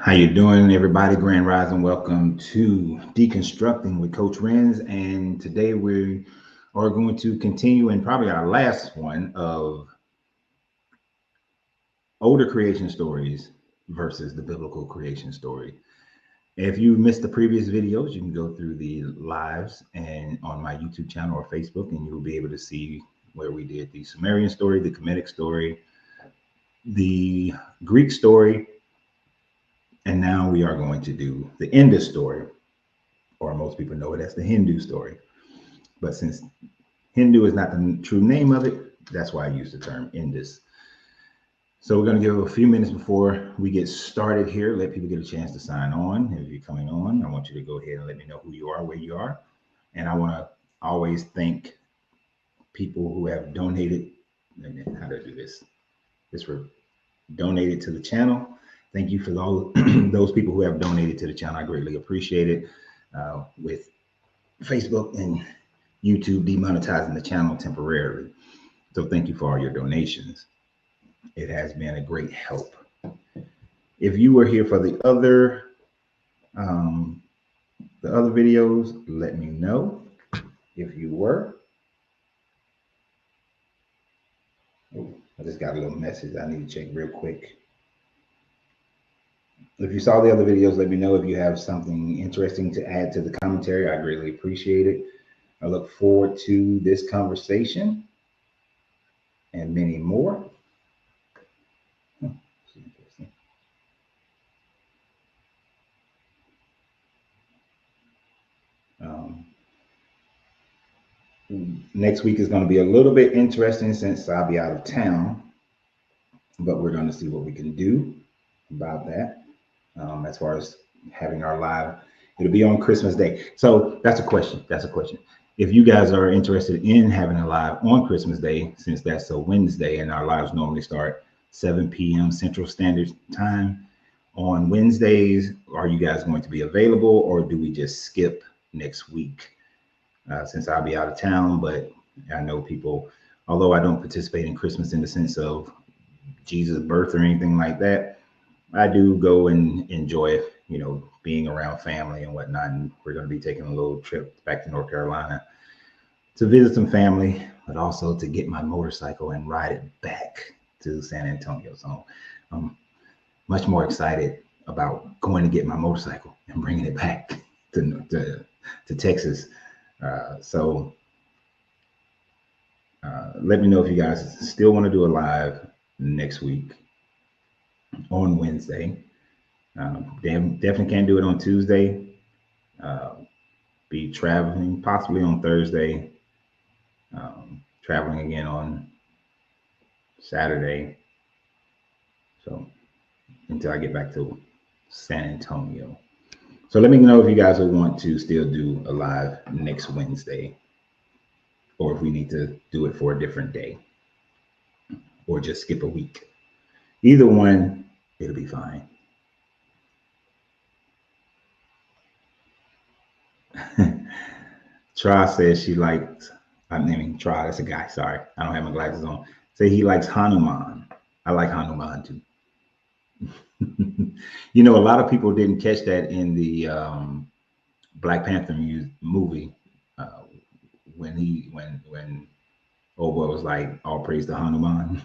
How you doing, everybody? Grand Rising. Welcome to Deconstructing with Coach Renz. And today we are going to continue in probably our last one of older creation stories versus the biblical creation story. If you missed the previous videos, you can go through the lives and on my YouTube channel or Facebook, and you'll be able to see where we did the Sumerian story, the Kemetic story, the Greek story, and now we are going to do the Indus story, or most people know it as the Hindu story. But since Hindu is not the true name of it, that's why I use the term Indus. So we're going to give a few minutes before we get started here, let people get a chance to sign on. If you're coming on, I want you to go ahead and let me know who you are, where you are. And I want to always thank people who have donated. How do I do this? This were donated to the channel. Thank you for those people who have donated to the channel. I greatly appreciate it. With Facebook and YouTube demonetizing the channel temporarily. So thank you for all your donations. It has been a great help. If you were here for the other videos, let me know if you were. Oh, I just got a little message I need to check real quick. If you saw the other videos, let me know. If you have something interesting to add to the commentary, I greatly appreciate it. I look forward to this conversation and many more. Next week is going to be a little bit interesting since I'll be out of town, but we're going to see what we can do about that. As far as having our live, it'll be on Christmas Day. So that's a question. If you guys are interested in having a live on Christmas Day, since that's a Wednesday and our lives normally start 7 p.m. Central Standard Time on Wednesdays, are you guys going to be available, or do we just skip next week? Since I'll be out of town, but I know people, although I don't participate in Christmas in the sense of Jesus' birth or anything like that, I do go and enjoy, being around family and whatnot. And we're going to be taking a little trip back to North Carolina to visit some family, but also to get my motorcycle and ride it back to San Antonio. So I'm much more excited about going to get my motorcycle and bringing it back to Texas. Let me know if you guys still want to do a live next week on Wednesday. Definitely can't do it on Tuesday. Be traveling possibly on Thursday. Traveling again on Saturday. So until I get back to San Antonio. So let me know if you guys will want to still do a live next Wednesday, or if we need to do it for a different day, or just skip a week. Either one, it'll be fine. Tra says she likes, I'm naming Tra, that's a guy, sorry. I don't have my glasses on. Say he likes Hanuman. I like Hanuman too. A lot of people didn't catch that in the Black Panther movie when old boy was like, all praise to Hanuman.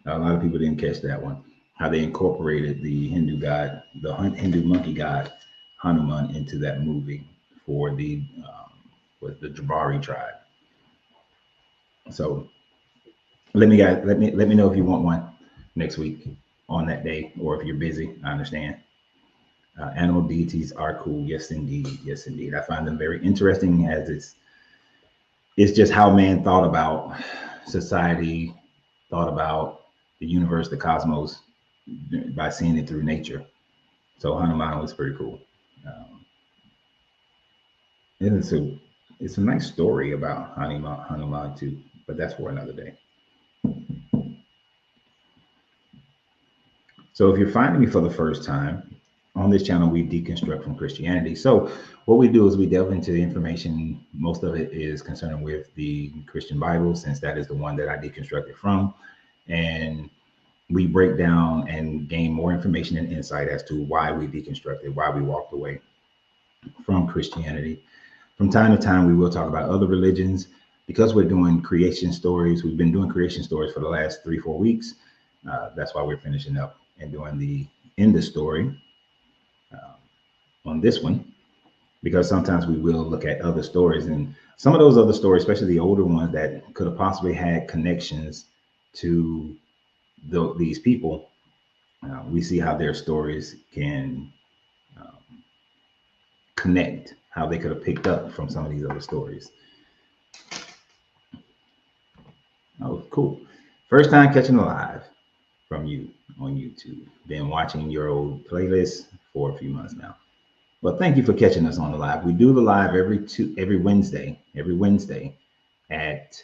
A lot of people didn't catch that one. How they incorporated the Hindu god, the Hindu monkey god Hanuman into that movie for the Jabari tribe. So let me know if you want one next week on that day, or if you're busy. I understand. Animal deities are cool. Yes, indeed. Yes, indeed. I find them very interesting, as it's just how man thought about society, thought about the universe, the cosmos, by seeing it through nature. So Hanuman was pretty cool. It's a nice story about Hanuman too, but that's for another day. So if you're finding me for the first time, on this channel, we deconstruct from Christianity. So what we do is we delve into the information. Most of it is concerned with the Christian Bible, since that is the one that I deconstructed from. And we break down and gain more information and insight as to why we deconstructed, why we walked away from Christianity. From time to time, we will talk about other religions. Because we're doing creation stories, we've been doing creation stories for the last 3-4 weeks. That's why we're finishing up and doing the Indus story on this one, because sometimes we will look at other stories, and some of those other stories, especially the older ones that could have possibly had connections to these people, we see how their stories can connect, how they could have picked up from some of these other stories. Oh, cool. First time catching a live from you on YouTube. Been watching your old playlist for a few months now. Well, thank you for catching us on the live. We do the live every Wednesday at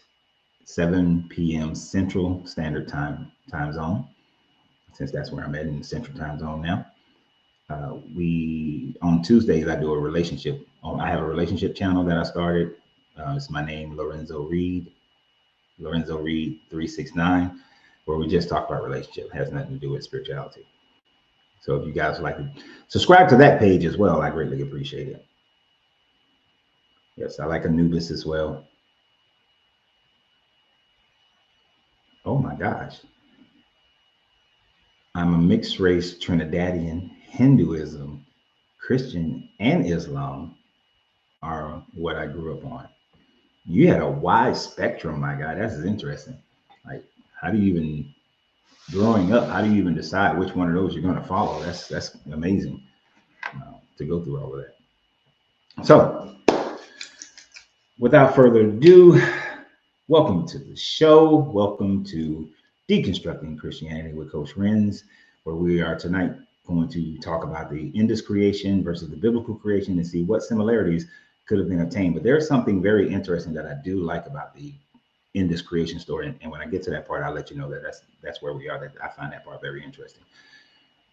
7 p.m. Central Standard Time zone, since that's where I'm at, in the Central Time Zone now. We on Tuesdays I do a relationship. I have a relationship channel that I started. It's my name, Lorenzo Reed 369, where we just talk about relationship. It has nothing to do with spirituality. So if you guys would like to subscribe to that page as well, I greatly appreciate it. Yes, I like Anubis as well. Oh my gosh. I'm a mixed race Trinidadian. Hinduism, Christian, and Islam are what I grew up on. You had a wide spectrum, my guy. That's interesting. Like, how do you even, growing up, how do you even decide which one of those you're going to follow? That's amazing to go through all of that. So, without further ado, welcome to the show. Welcome to Deconstructing Christianity with Coach Renz, where we are tonight going to talk about the Indus creation versus the biblical creation and see what similarities could have been obtained. But there's something very interesting that I do like about the Indus creation story. And when I get to that part, I'll let you know that that's where we are. That I find that part very interesting.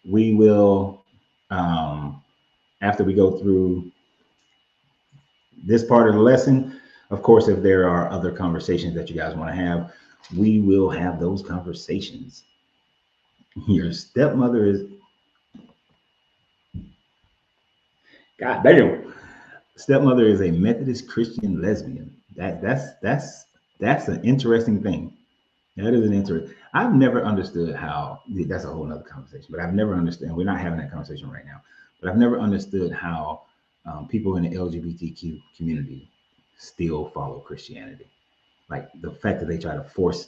We will, after we go through this part of the lesson, of course, if there are other conversations that you guys want to have, we will have those conversations. Your stepmother is, God damn, stepmother is a Methodist Christian lesbian. That's an interesting thing. That is an interesting. I've never understood how. That's a whole nother conversation. But I've never understood. We're not having that conversation right now. But I've never understood how people in the LGBTQ community still follow Christianity. Like the fact that they try to force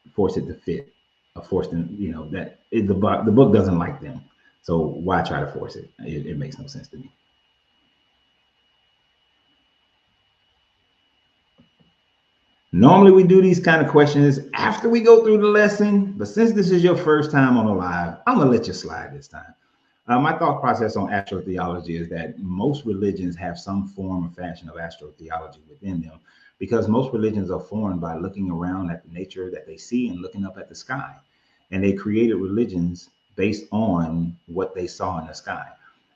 it to fit, force them. You know that the book doesn't like them. So why try to force it? It makes no sense to me. Normally we do these kind of questions after we go through the lesson, but since this is your first time on the live, I'm gonna let you slide this time. My thought process on astrotheology is that most religions have some form or fashion of astrotheology within them, because most religions are formed by looking around at the nature that they see and looking up at the sky. And they created religions based on what they saw in the sky.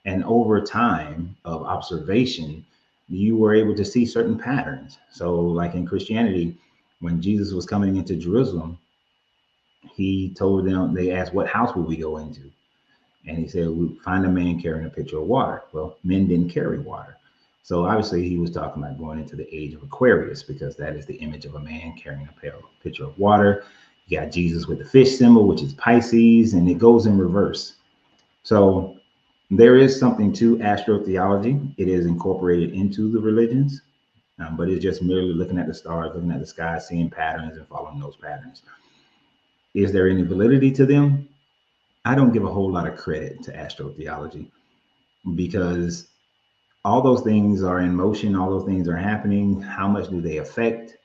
And over time of observation, you were able to see certain patterns. So like in Christianity, when Jesus was coming into Jerusalem, he told them, they asked, what house will we go into? And he said, we find a man carrying a pitcher of water. Well, men didn't carry water. So obviously he was talking about going into the age of Aquarius, because that is the image of a man carrying a pitcher of water. You got Jesus with the fish symbol, which is Pisces, and it goes in reverse. So there is something to astrotheology. It is incorporated into the religions, but it's just merely looking at the stars, looking at the sky, seeing patterns and following those patterns. Is there any validity to them? I don't give a whole lot of credit to astrotheology, because all those things are in motion, all those things are happening. How much do they affect?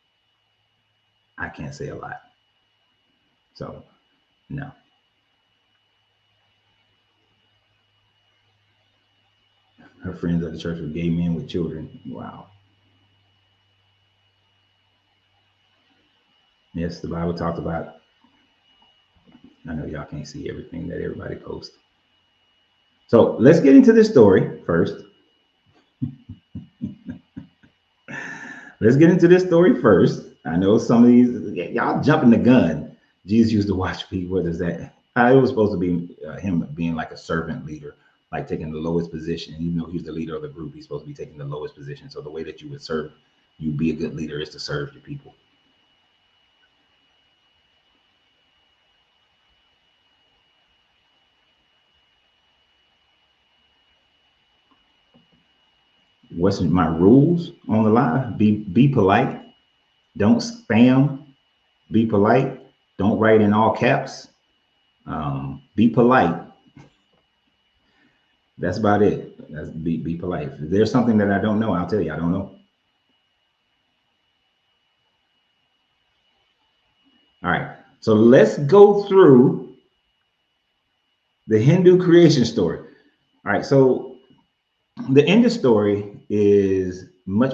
I can't say a lot. So, no. Her friends at the church were gay men with children. Wow. Yes, the Bible talked about, I know y'all can't see everything that everybody posts. So let's get into this story first. Let's get into this story first. I know some of these, y'all jumping the gun. Jesus used to wash feet. What is that? It was supposed to be him being like a servant leader, like taking the lowest position. Even though he's the leader of the group, he's supposed to be taking the lowest position. So the way that you would serve, you be a good leader, is to serve your people. What's my rules on the live? Be polite. Don't spam. Be polite. Don't write in all caps. Be polite. That's about it. Be polite. If there's something that I don't know, I'll tell you I don't know. All right. So let's go through the Hindu creation story. All right. So the Indus story is much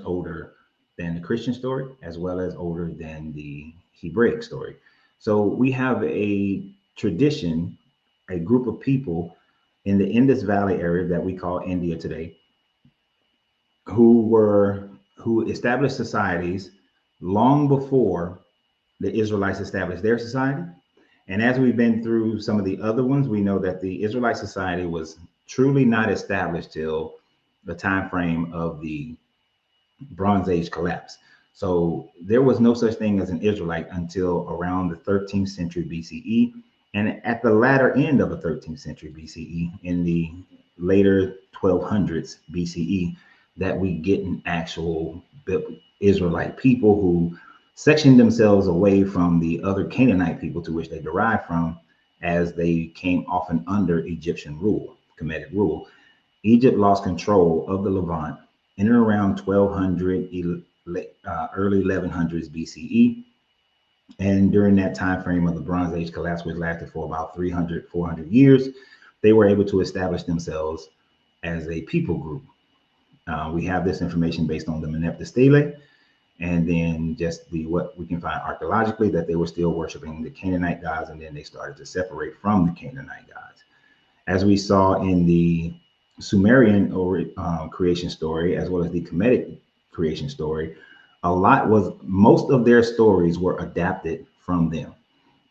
older than the Christian story, as well as older than the Hebraic story. So we have a tradition, a group of people in the Indus Valley area that we call India today, who established societies long before the Israelites established their society. And as we've been through some of the other ones, we know that the Israelite society was truly not established till the time frame of the Bronze Age collapse. So there was no such thing as an Israelite until around the 13th century BCE. And at the latter end of the 13th century BCE, in the later 1200s BCE, that we get an actual Israelite people who sectioned themselves away from the other Canaanite people to which they derived from, as they came often under Egyptian rule, Kemetic rule. Egypt lost control of the Levant in and around 1200, early 1100s BCE. And during that time frame of the Bronze Age collapse, which lasted for about 300, 400 years, they were able to establish themselves as a people group. We have this information based on the Meneptah stele, and then just what we can find archaeologically, that they were still worshiping the Canaanite gods, and then they started to separate from the Canaanite gods. As we saw in the Sumerian creation story, as well as the Kemetic creation story, most of their stories were adapted from them.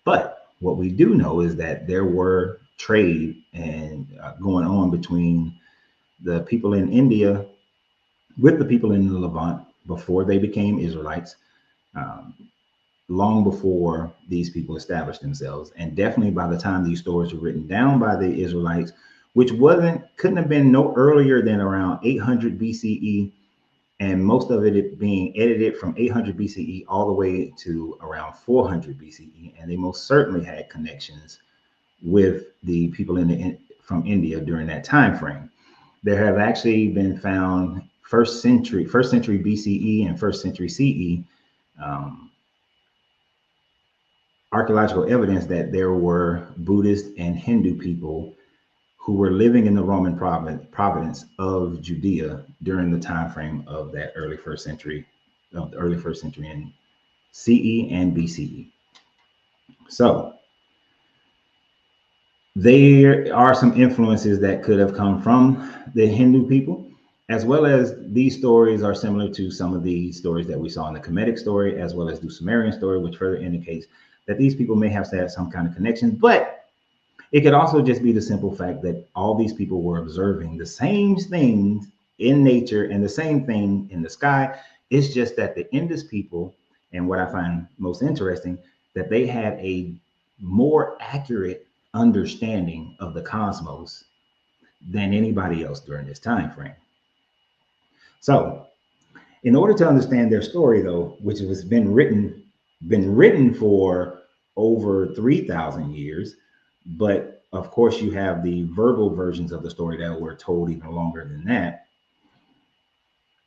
But what we do know is that there were trade and going on between the people in India with the people in the Levant before they became Israelites, um, long before these people established themselves. And definitely by the time these stories were written down by the Israelites, which couldn't have been no earlier than around 800 BCE, and most of it being edited from 800 BCE all the way to around 400 BCE. And they most certainly had connections with the people from India during that time frame. There have actually been found first century BCE and first century CE archaeological evidence that there were Buddhist and Hindu people who were living in the Roman province of Judea during the time frame of that early first century in CE and BCE. So there are some influences that could have come from the Hindu people, as well as these stories are similar to some of the stories that we saw in the Kemetic story, as well as the Sumerian story, which further indicates that these people may have had some kind of connection. But it could also just be the simple fact that all these people were observing the same things in nature and the same thing in the sky. It's just that the Indus people, and what I find most interesting, that they had a more accurate understanding of the cosmos than anybody else during this time frame. So, in order to understand their story, though, which has been written for over 3,000 years, but of course you have the verbal versions of the story that were told even longer than that.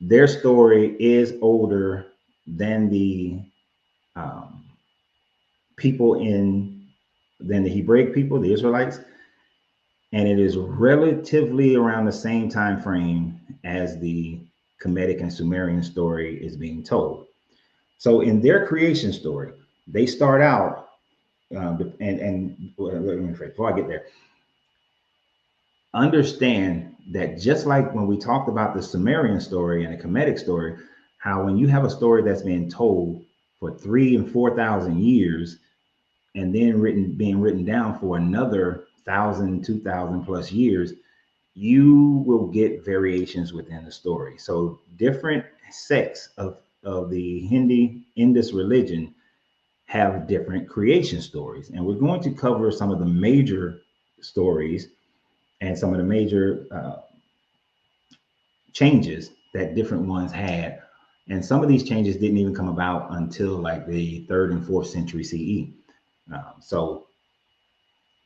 Their story is older than the than the Hebraic people, the Israelites, and it is relatively around the same time frame as the Kemetic and Sumerian story is being told. So in their creation story, they start out, before I get there, understand that just like when we talked about the Sumerian story and the Kemetic story, how when you have a story that's been told for 3,000 and 4,000 years, and then being written down for another 1,000, 2,000 plus years, you will get variations within the story. So different sects of the Indus religion have different creation stories. And we're going to cover some of the major stories and some of the major changes that different ones had. And some of these changes didn't even come about until like the 3rd and 4th century CE. So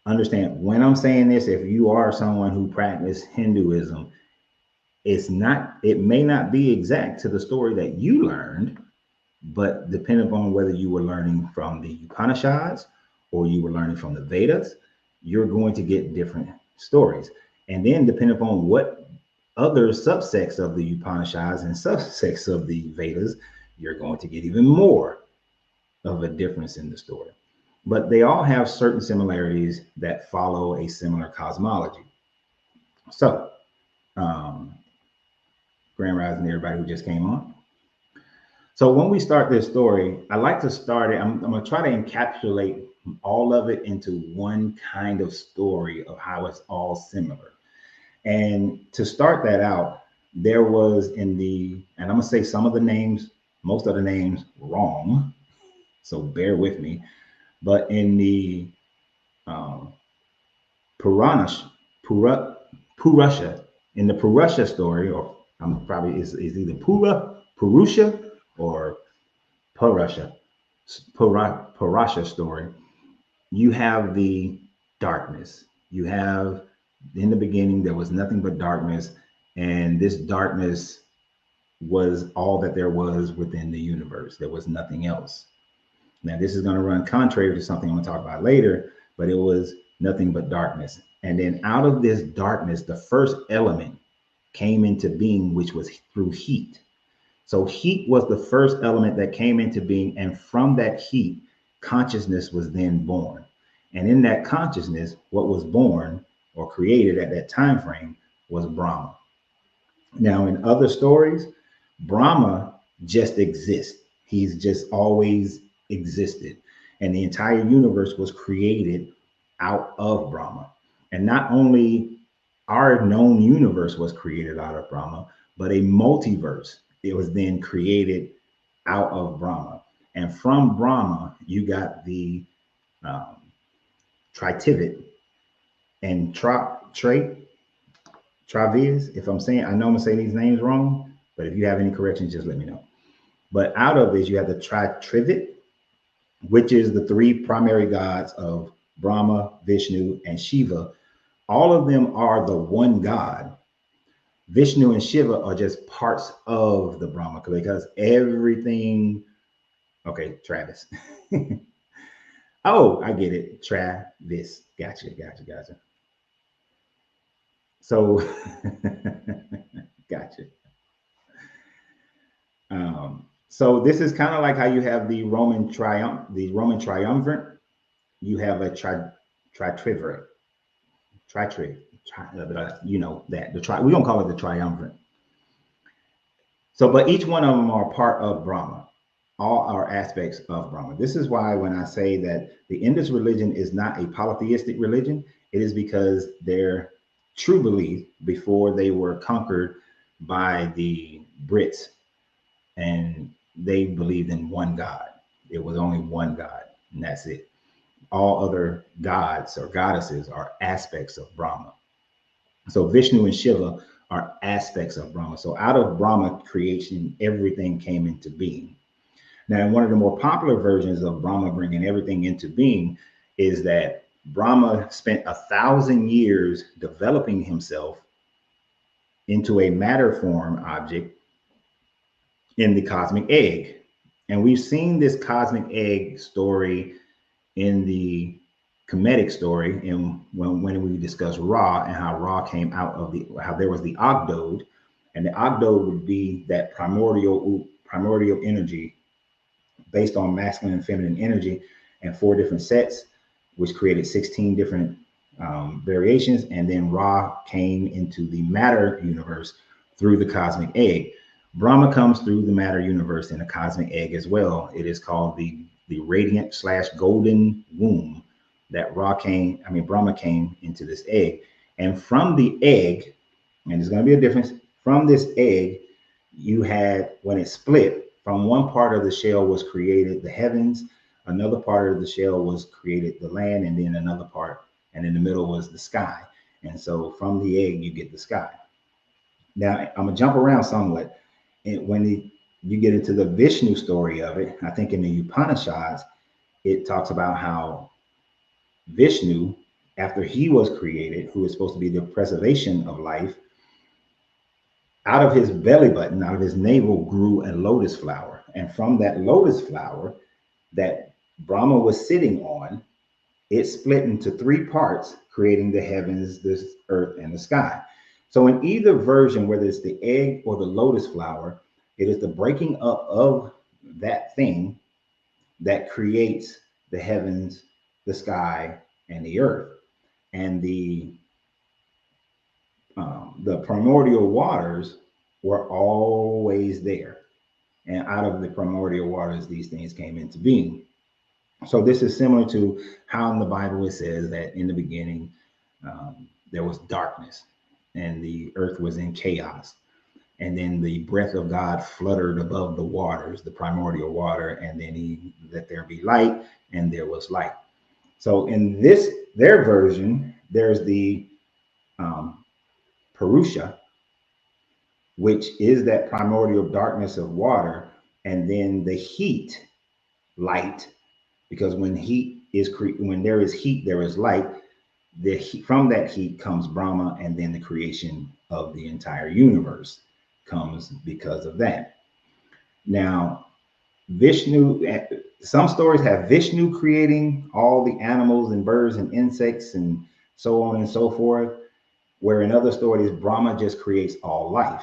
understand when I'm saying this, if you are someone who practices Hinduism, it may not be exact to the story that you learned, but depending upon whether you were learning from the Upanishads or you were learning from the Vedas, you're going to get different stories. And then depending upon what other subsects of the Upanishads and subsects of the Vedas, you're going to get even more of a difference in the story. But they all have certain similarities that follow a similar cosmology. So, Grand Rising, everybody who just came on. So when we start this story, I like to start it. I'm going to try to encapsulate all of it into one kind of story of how it's all similar. And to start that out, there was and I'm going to say some of the names, most of the names wrong. So bear with me. But in the Purusha, in the Purusha story, or I'm probably is either Purusha or Purusha story, you have the darkness. You have in the beginning there was nothing but darkness, and this darkness was all that there was within the universe. There was nothing else. Now this is going to run contrary to something I'm going to talk about later, but it was nothing but darkness. And then out of this darkness, the first element came into being, which was through heat. So heat was the first element that came into being. And from that heat, consciousness was then born. And in that consciousness, what was born or created at that time frame was Brahma. Now, in other stories, Brahma just exists. He's just always existed. And the entire universe was created out of Brahma. And not only our known universe was created out of Brahma, but a multiverse. It was then created out of Brahma. And from Brahma, you got the Tritivit and Travis. If I'm saying, I know I'm gonna say these names wrong, but if you have any corrections, just let me know. But out of this, you have the Tritivit, which is the 3 primary gods of Brahma, Vishnu, and Shiva. All of them are the one God. Vishnu and Shiva are just parts of the Brahma because everything. Okay, Travis. Oh, I get it. Travis. Gotcha. So, gotcha. So this is kind of like how you have the Roman triumvirate. You have a triumvirate. You know that we don't call it the triumvirate. So, but each one of them are part of Brahma. All are aspects of Brahma. This is why when I say that the Indus religion is not a polytheistic religion, it is because their true belief before they were conquered by the Brits, and they believed in one God. It was only one God, and that's it. All other gods or goddesses are aspects of Brahma. So Vishnu and Shiva are aspects of Brahma. So out of Brahma creation, everything came into being. Now, one of the more popular versions of Brahma bringing everything into being is that Brahma spent 1,000 years developing himself into a matter form object in the cosmic egg. And we've seen this cosmic egg story in the Kemetic story, and when we discussed Ra and how Ra came out of how there was the Ogdode, and the Ogdode would be that primordial energy based on masculine and feminine energy, and 4 different sets, which created 16 different variations. And then Ra came into the matter universe through the cosmic egg. Brahma comes through the matter universe in the cosmic egg as well. It is called the the radiant / golden womb that Brahma came into this egg. And from the egg, and there's going to be a difference, from this egg, you had, when it split, from one part of the shell was created the heavens, another part of the shell was created the land, and then another part, and in the middle was the sky. And so from the egg, you get the sky. Now, I'm going to jump around somewhat. And when you get into the Vishnu story of it, I think in the Upanishads, it talks about how Vishnu, after he was created, who is supposed to be the preservation of life, out of his belly button, out of his navel, grew a lotus flower. And from that lotus flower that Brahma was sitting on, it split into 3 parts, creating the heavens, the earth, and the sky. So in either version, whether it's the egg or the lotus flower, it is the breaking up of that thing that creates the heavens, the sky, and the earth. And the primordial waters were always there. And out of the primordial waters, these things came into being. So this is similar to how in the Bible it says that in the beginning, there was darkness and the earth was in chaos. And then the breath of God fluttered above the waters, the primordial water, and then he let there be light, and there was light. So in their version, there's the Purusha, which is that primordial darkness of water, and then the heat, light, because when there is heat, there is light. From that heat comes Brahma, and then the creation of the entire universe comes because of that. Now, Vishnu, some stories have Vishnu creating all the animals and birds and insects and so on and so forth, where in other stories, Brahma just creates all life.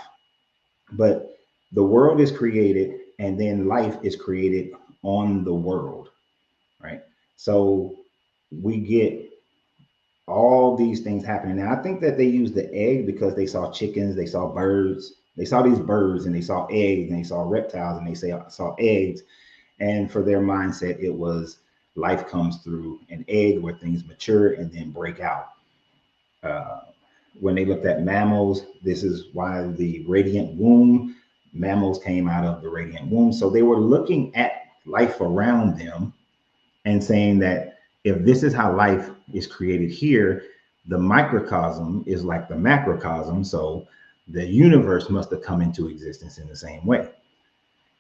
But the world is created, and then life is created on the world, right? So we get all these things happening. Now, I think that they used the egg because they saw chickens, they saw birds, they saw these birds, and they saw eggs, and they saw reptiles, and they saw eggs. And for their mindset, it was life comes through an egg where things mature and then break out. When they looked at mammals, this is why the radiant womb, mammals came out of the radiant womb. So they were looking at life around them and saying that if this is how life is created here, the microcosm is like the macrocosm. So the universe must have come into existence in the same way.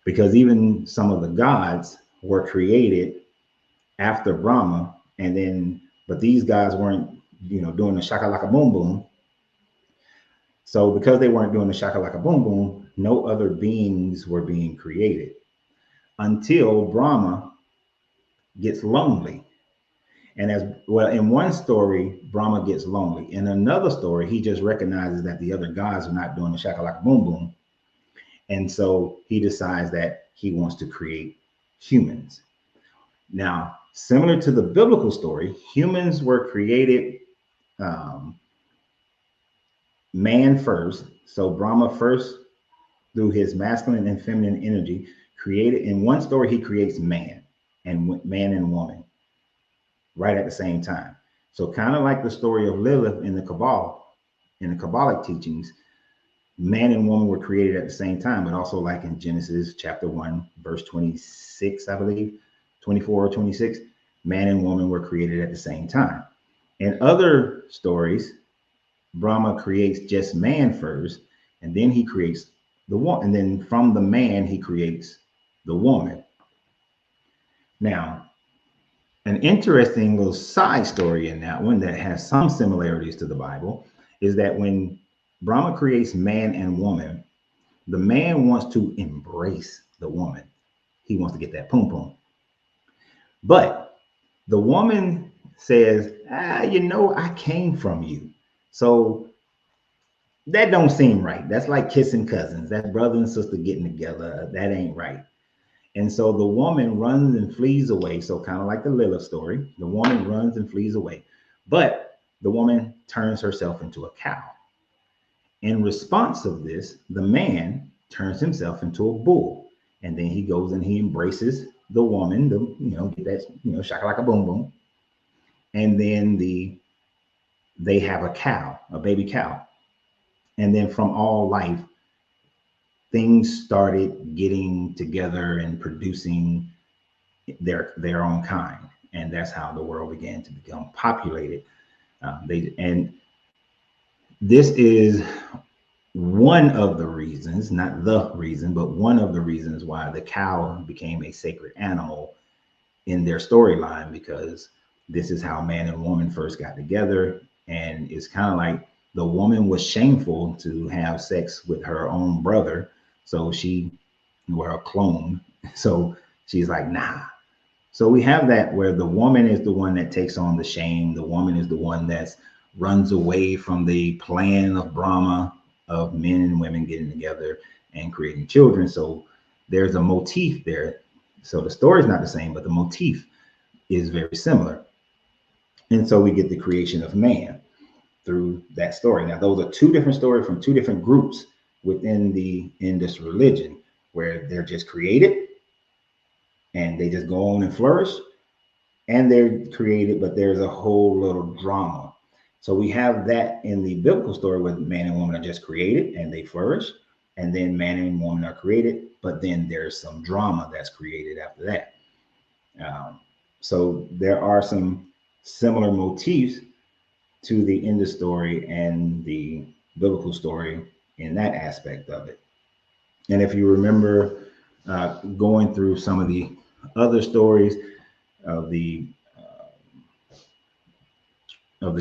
Because even some of the gods were created after Brahma, but these guys weren't, doing the shakalaka boom boom. So because they weren't doing the shakalaka boom boom, no other beings were being created until Brahma gets lonely. And as well, in one story, Brahma gets lonely. In another story, he just recognizes that the other gods are not doing the shakalaka boom boom. And so he decides that he wants to create humans. Now, similar to the biblical story, humans were created man first. So Brahma first, through his masculine and feminine energy, created. In one story, he creates man and woman right at the same time. So kind of like the story of Lilith in the Kabbalah, in the Kabbalic teachings, man and woman were created at the same time, but also like in Genesis chapter 1, verse 26, I believe, 24 or 26, man and woman were created at the same time. In other stories, Brahma creates just man first, and then he creates the woman, and then from the man, he creates the woman. Now, an interesting little side story in that one that has some similarities to the Bible is that when Brahma creates man and woman, the man wants to embrace the woman. He wants to get that poom poom. But the woman says, I came from you. So that don't seem right. That's like kissing cousins. That's brother and sister getting together. That ain't right. And so the woman runs and flees away. So kind of like the Lilith story, the woman runs and flees away. But the woman turns herself into a cow. In response of this, the man turns himself into a bull. And then he goes and he embraces the woman, get that, shaka like a boom boom. And then they have a cow, a baby cow. And then from all life, things started getting together and producing their own kind. And that's how the world began to become populated. And this is one of the reasons, not the reason, but one of the reasons why the cow became a sacred animal in their storyline, because this is how man and woman first got together. And it's kind of like the woman was shameful to have sex with her own brother. So she, or a clone. So she's like, nah. So we have that where the woman is the one that takes on the shame. The woman is the one that runs away from the plan of Brahma of men and women getting together and creating children. So there's a motif there. So the story is not the same, but the motif is very similar. And so we get the creation of man through that story. Now, those are two different stories from two different groups within the Indus religion, where they're just created and they just go on and flourish, and they're created, but there's a whole little drama. So we have that in the biblical story where man and woman are just created and they flourish, and then man and woman are created, but then there's some drama that's created after that. So there are some similar motifs to the Indus story and the biblical story in that aspect of it. And if you remember going through some of the other stories of the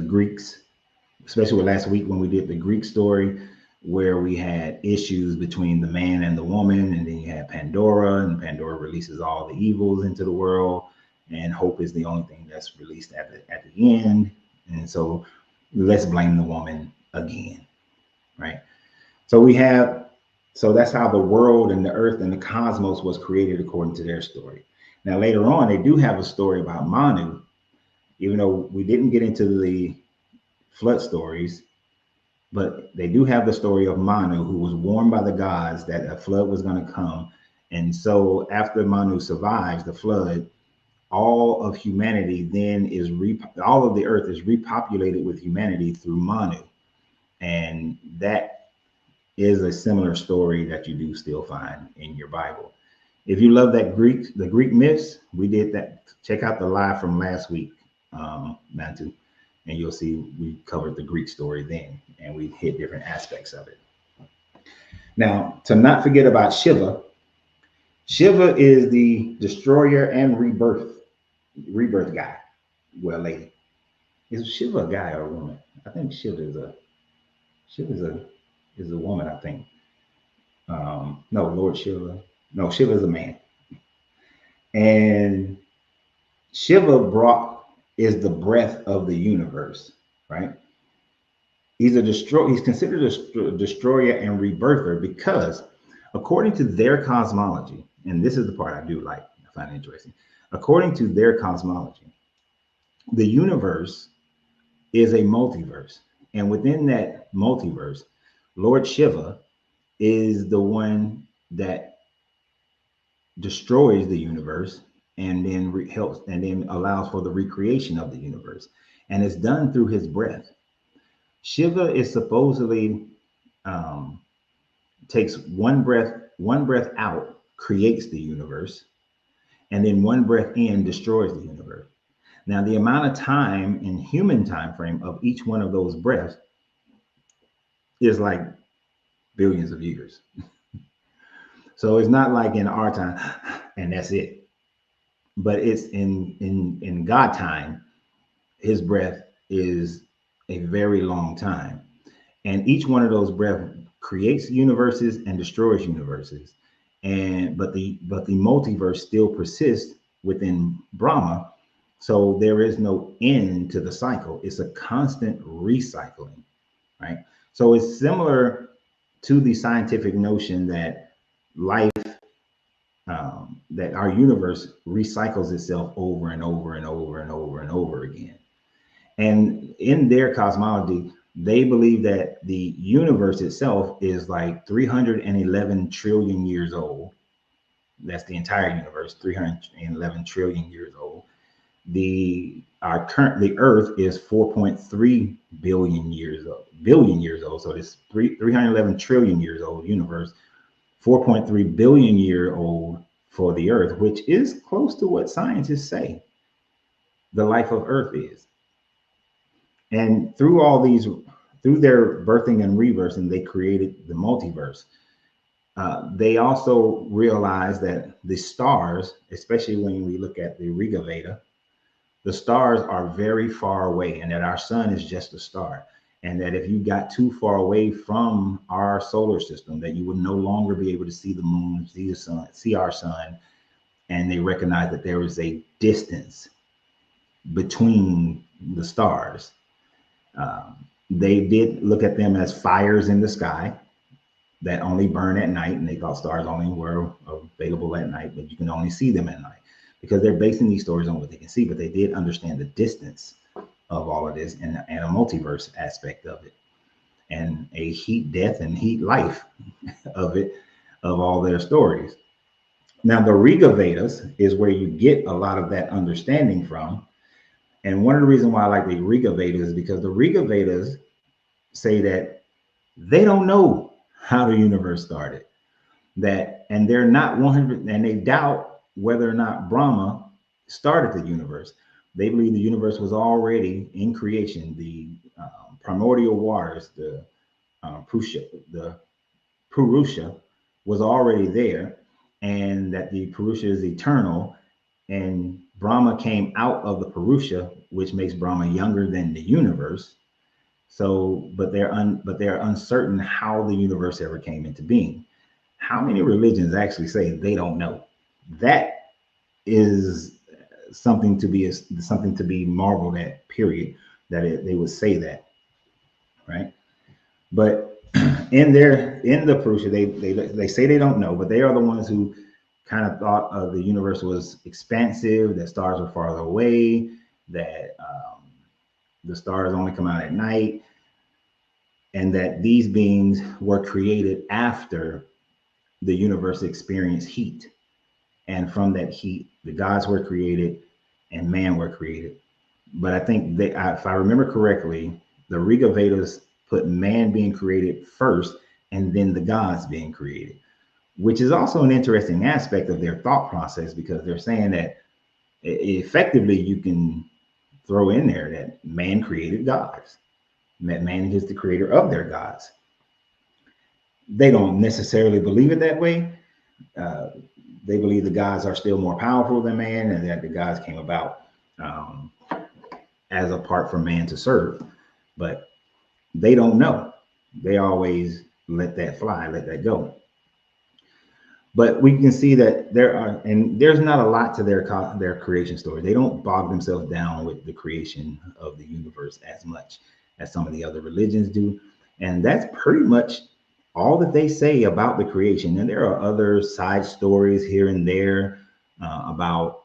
Greeks, especially with last week when we did the Greek story, where we had issues between the man and the woman, and then you had Pandora, and Pandora releases all the evils into the world, and hope is the only thing that's released at the end. And so let's blame the woman again, right? So that's how the world and the earth and the cosmos was created according to their story. Now later on, they do have a story about Manu, even though we didn't get into the flood stories, but they do have the story of Manu, who was warned by the gods that a flood was going to come. And so after Manu survives the flood, all of humanity then all of the earth is repopulated with humanity through Manu. And that is a similar story that you do still find in your Bible. If you love the Greek myths, we did that. Check out the live from last week, Mantu, and you'll see we covered the Greek story then, and we hit different aspects of it. Now, to not forget about Shiva. Shiva is the destroyer and rebirth guy. Well, lady. Is Shiva a guy or a woman? I think Shiva is a woman, I think. No, Lord Shiva. No, Shiva is a man. And Shiva is the breath of the universe, right? He's considered a destroyer and rebirther because, according to their cosmology, and this is the part I find interesting. According to their cosmology, the universe is a multiverse. And within that multiverse, Lord Shiva is the one that destroys the universe and then helps and then allows for the recreation of the universe. And it's done through his breath. Shiva is supposedly takes one breath out, creates the universe, and then one breath in destroys the universe. Now, the amount of time in human time frame of each one of those breaths is like billions of years. So it's not like in our time, and that's it. But it's in God time, his breath is a very long time. And each one of those breaths creates universes and destroys universes. But the multiverse still persists within Brahma. So there is no end to the cycle. It's a constant recycling, right? So it's similar to the scientific notion that life, that our universe recycles itself over and over and over and over and over again. And in their cosmology, they believe that the universe itself is like 311 trillion years old. That's the entire universe, 311 trillion years old. The Earth is 4.3 billion years old. So this 311 trillion years old universe, 4.3 billion year old for the Earth, which is close to what scientists say the life of Earth is. And through their birthing and rebirthing, they created the multiverse. They also realized that the stars, especially when we look at the Riga Veda, the stars are very far away, and that our sun is just a star. And that if you got too far away from our solar system, that you would no longer be able to see the moon, see the sun, see our sun. And they recognized that there is a distance between the stars. They did look at them as fires in the sky that only burn at night, and they thought stars only were available at night, but you can only see them at night because they're basing these stories on what they can see. But they did understand the distance of all of this and a multiverse aspect of it, and a heat death and heat life of it, of all their stories. Now, the Riga Vedas is where you get a lot of that understanding from. And one of the reasons why I like the Riga Vedas is because the Riga Vedas say that they don't know how the universe started. And they're not 100, and they doubt whether or not Brahma started the universe. They believe the universe was already in creation. The primordial waters, the Purusha was already there, and that the Purusha is eternal. And Brahma came out of the Purusha, which makes Brahma younger than the universe. So, but they're uncertain how the universe ever came into being. How many religions actually say they don't know? That is something to be marveled at. Period. They would say that, right? But in the Purusha, they say they don't know, but they are the ones who kind of thought of the universe was expansive, that stars were farther away, that the stars only come out at night, and that these beings were created after the universe experienced heat. And from that heat, the gods were created and man were created. But I think if I remember correctly, the Riga Vedas put man being created first and then the gods being created, which is also an interesting aspect of their thought process, because they're saying that effectively you can throw in there that man created gods, that man is the creator of their gods. They don't necessarily believe it that way. They believe the gods are still more powerful than man, and that the gods came about as a part for man to serve. But they don't know. They always let that fly, let that go. But we can see that there's not a lot to their creation story. They don't bog themselves down with the creation of the universe as much as some of the other religions do. And that's pretty much all that they say about the creation. And there are other side stories here and there about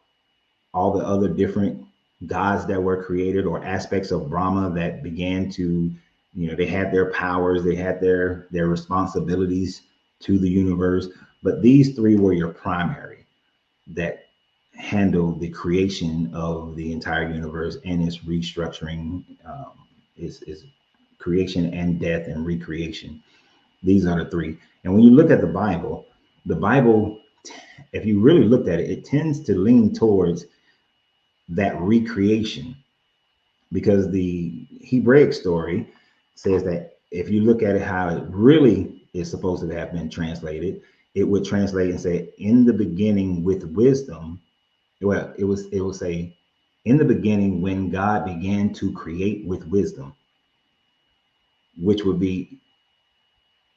all the other different gods that were created, or aspects of Brahma that began to, they had their powers, they had their responsibilities to the universe. But these three were your primary that handled the creation of the entire universe and its restructuring, is creation and death and recreation. These are the three. And when you look at the Bible, if you really looked at it, it tends to lean towards that recreation, because the Hebraic story says that if you look at it how it really is supposed to have been translated, it would translate and say, in the beginning with wisdom. Well, it will say, in the beginning when God began to create with wisdom, which would be,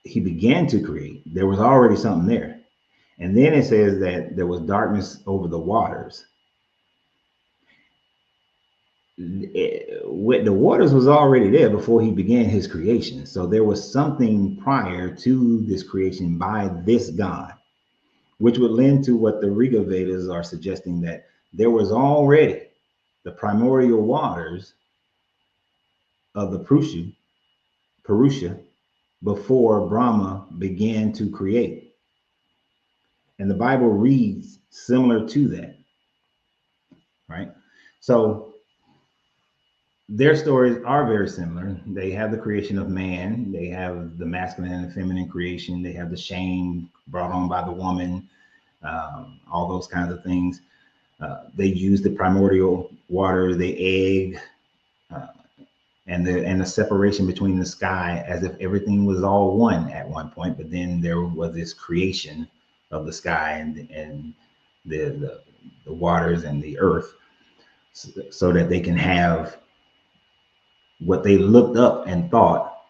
he began to create. There was already something there. And then it says that there was darkness over the waters. The waters was already there before he began his creation. So there was something prior to this creation by this God, which would lend to what the Riga Vedas are suggesting, that there was already the primordial waters of the Purusha before Brahma began to create. And the Bible reads similar to that, right? So their stories are very similar. They have the creation of man, they have the masculine and the feminine creation, they have the shame brought on by the woman, all those kinds of things. They use the primordial water, the egg, uh, and the separation between the sky, as if everything was all one at one point. But then there was this creation of the sky and the waters and the earth, so that they can have what they looked up and thought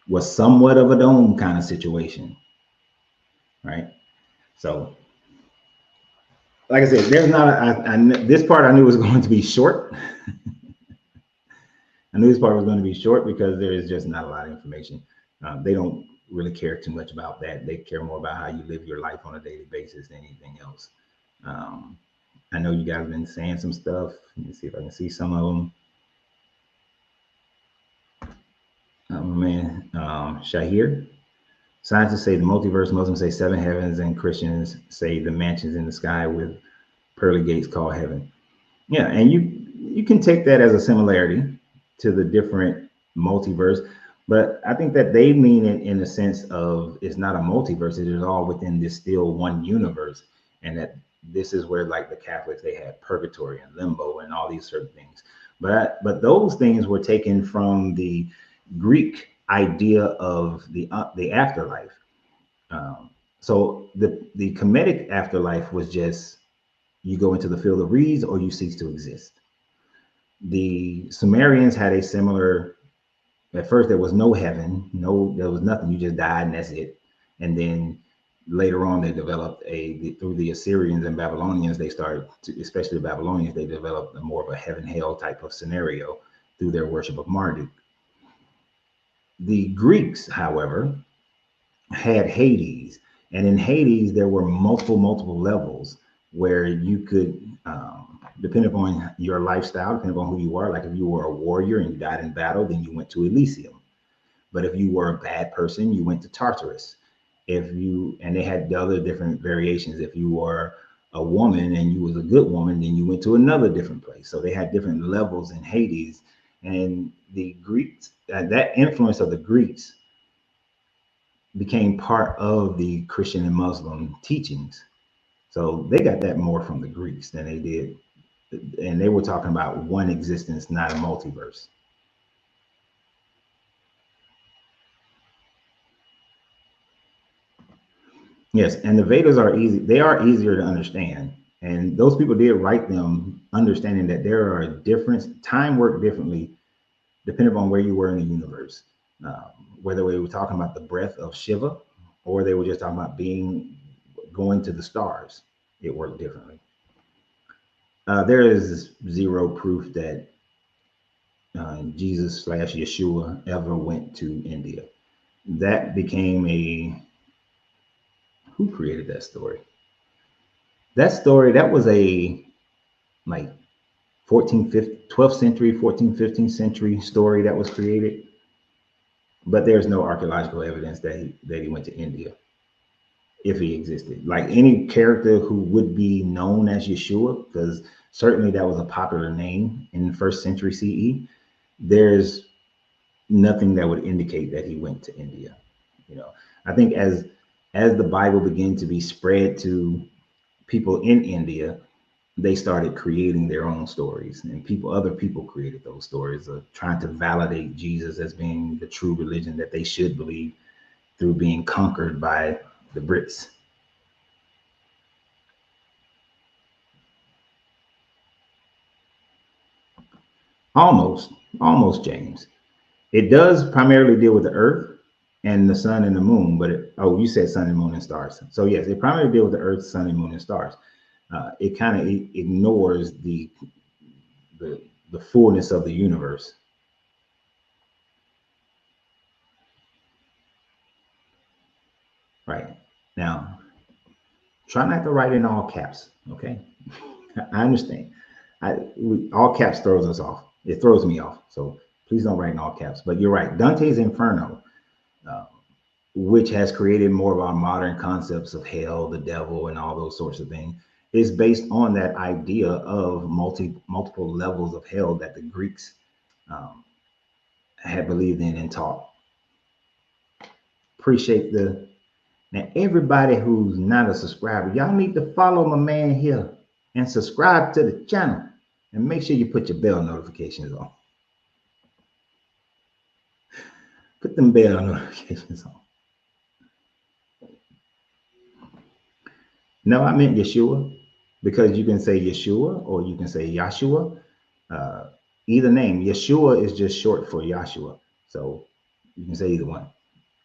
was somewhat of a dome kind of situation, right? So, like I said, there's not this part I knew was going to be short. I knew this part was going to be short because there is just not a lot of information. They don't really care too much about that. They care more about how you live your life on a daily basis than anything else. Um, I know you guys have been saying some stuff. Let me see if I can see some of them. Oh man, Shahir. Scientists say the multiverse, Muslims say seven heavens, and Christians say the mansions in the sky with pearly gates called heaven. Yeah, and you can take that as a similarity to the different multiverse, but I think that they mean it in the sense of it's not a multiverse; it is all within this still one universe, and that this is where, like the Catholics, they had purgatory and limbo and all these certain things. But those things were taken from the Greek idea of the afterlife. So the Kemetic afterlife was just you go into the field of reeds or you cease to exist. The Sumerians had a similar. At first, there was no heaven, there was nothing. You just died and that's it. And then later on, they developed through the Assyrians and Babylonians. They started, especially the Babylonians, they developed more of a heaven hell type of scenario through their worship of Marduk. The Greeks, however, had Hades, and in Hades there were multiple levels where you could, depending upon your lifestyle, depending on who you are. Like if you were a warrior and you died in battle, then you went to Elysium. But if you were a bad person, you went to Tartarus. And they had the other different variations. If you were a woman and you was a good woman, then you went to another different place. So they had different levels in Hades. And the Greeks, that influence of the Greeks became part of the Christian and Muslim teachings. So they got that more from the Greeks than they did. And they were talking about one existence, not a multiverse. Yes, and the Vedas are easy. They are easier to understand. And those people did write them understanding that there are different time work differently depending on where you were in the universe. Whether we were talking about the breath of Shiva or they were just talking about going to the stars, it worked differently. There is zero proof that Jesus / Yeshua ever went to India. That became who created that story? That was a like 12th century, 14th, 15th century story that was created. But there's no archaeological evidence that he went to India, if he existed. Like any character who would be known as Yeshua, because certainly that was a popular name in the first century CE. There's nothing that would indicate that he went to India. I think as the Bible began to be spread to people in India, they started creating their own stories, and other people created those stories of trying to validate Jesus as being the true religion that they should believe through being conquered by the Brits. Almost, James. It does primarily deal with the earth and the sun and the moon, but you said sun and moon and stars. So yes, it primarily deals with the earth, sun and moon and stars. It kind of ignores the fullness of the universe. Right. Now, try not to write in all caps, okay? I understand. All caps throws us off. It throws me off. So please don't write in all caps. But you're right. Dante's Inferno which has created more of our modern concepts of hell, the devil, and all those sorts of things, is based on that idea of multiple levels of hell that the Greeks um, had believed in and taught. Appreciate the now everybody who's not a subscriber, y'all need to follow my man here and subscribe to the channel, and make sure you put your bell notifications on. Put them bell notifications on. No, I meant Yeshua, because you can say Yeshua or you can say Yahshua. Either name. Yeshua is just short for Yahshua, so you can say either one.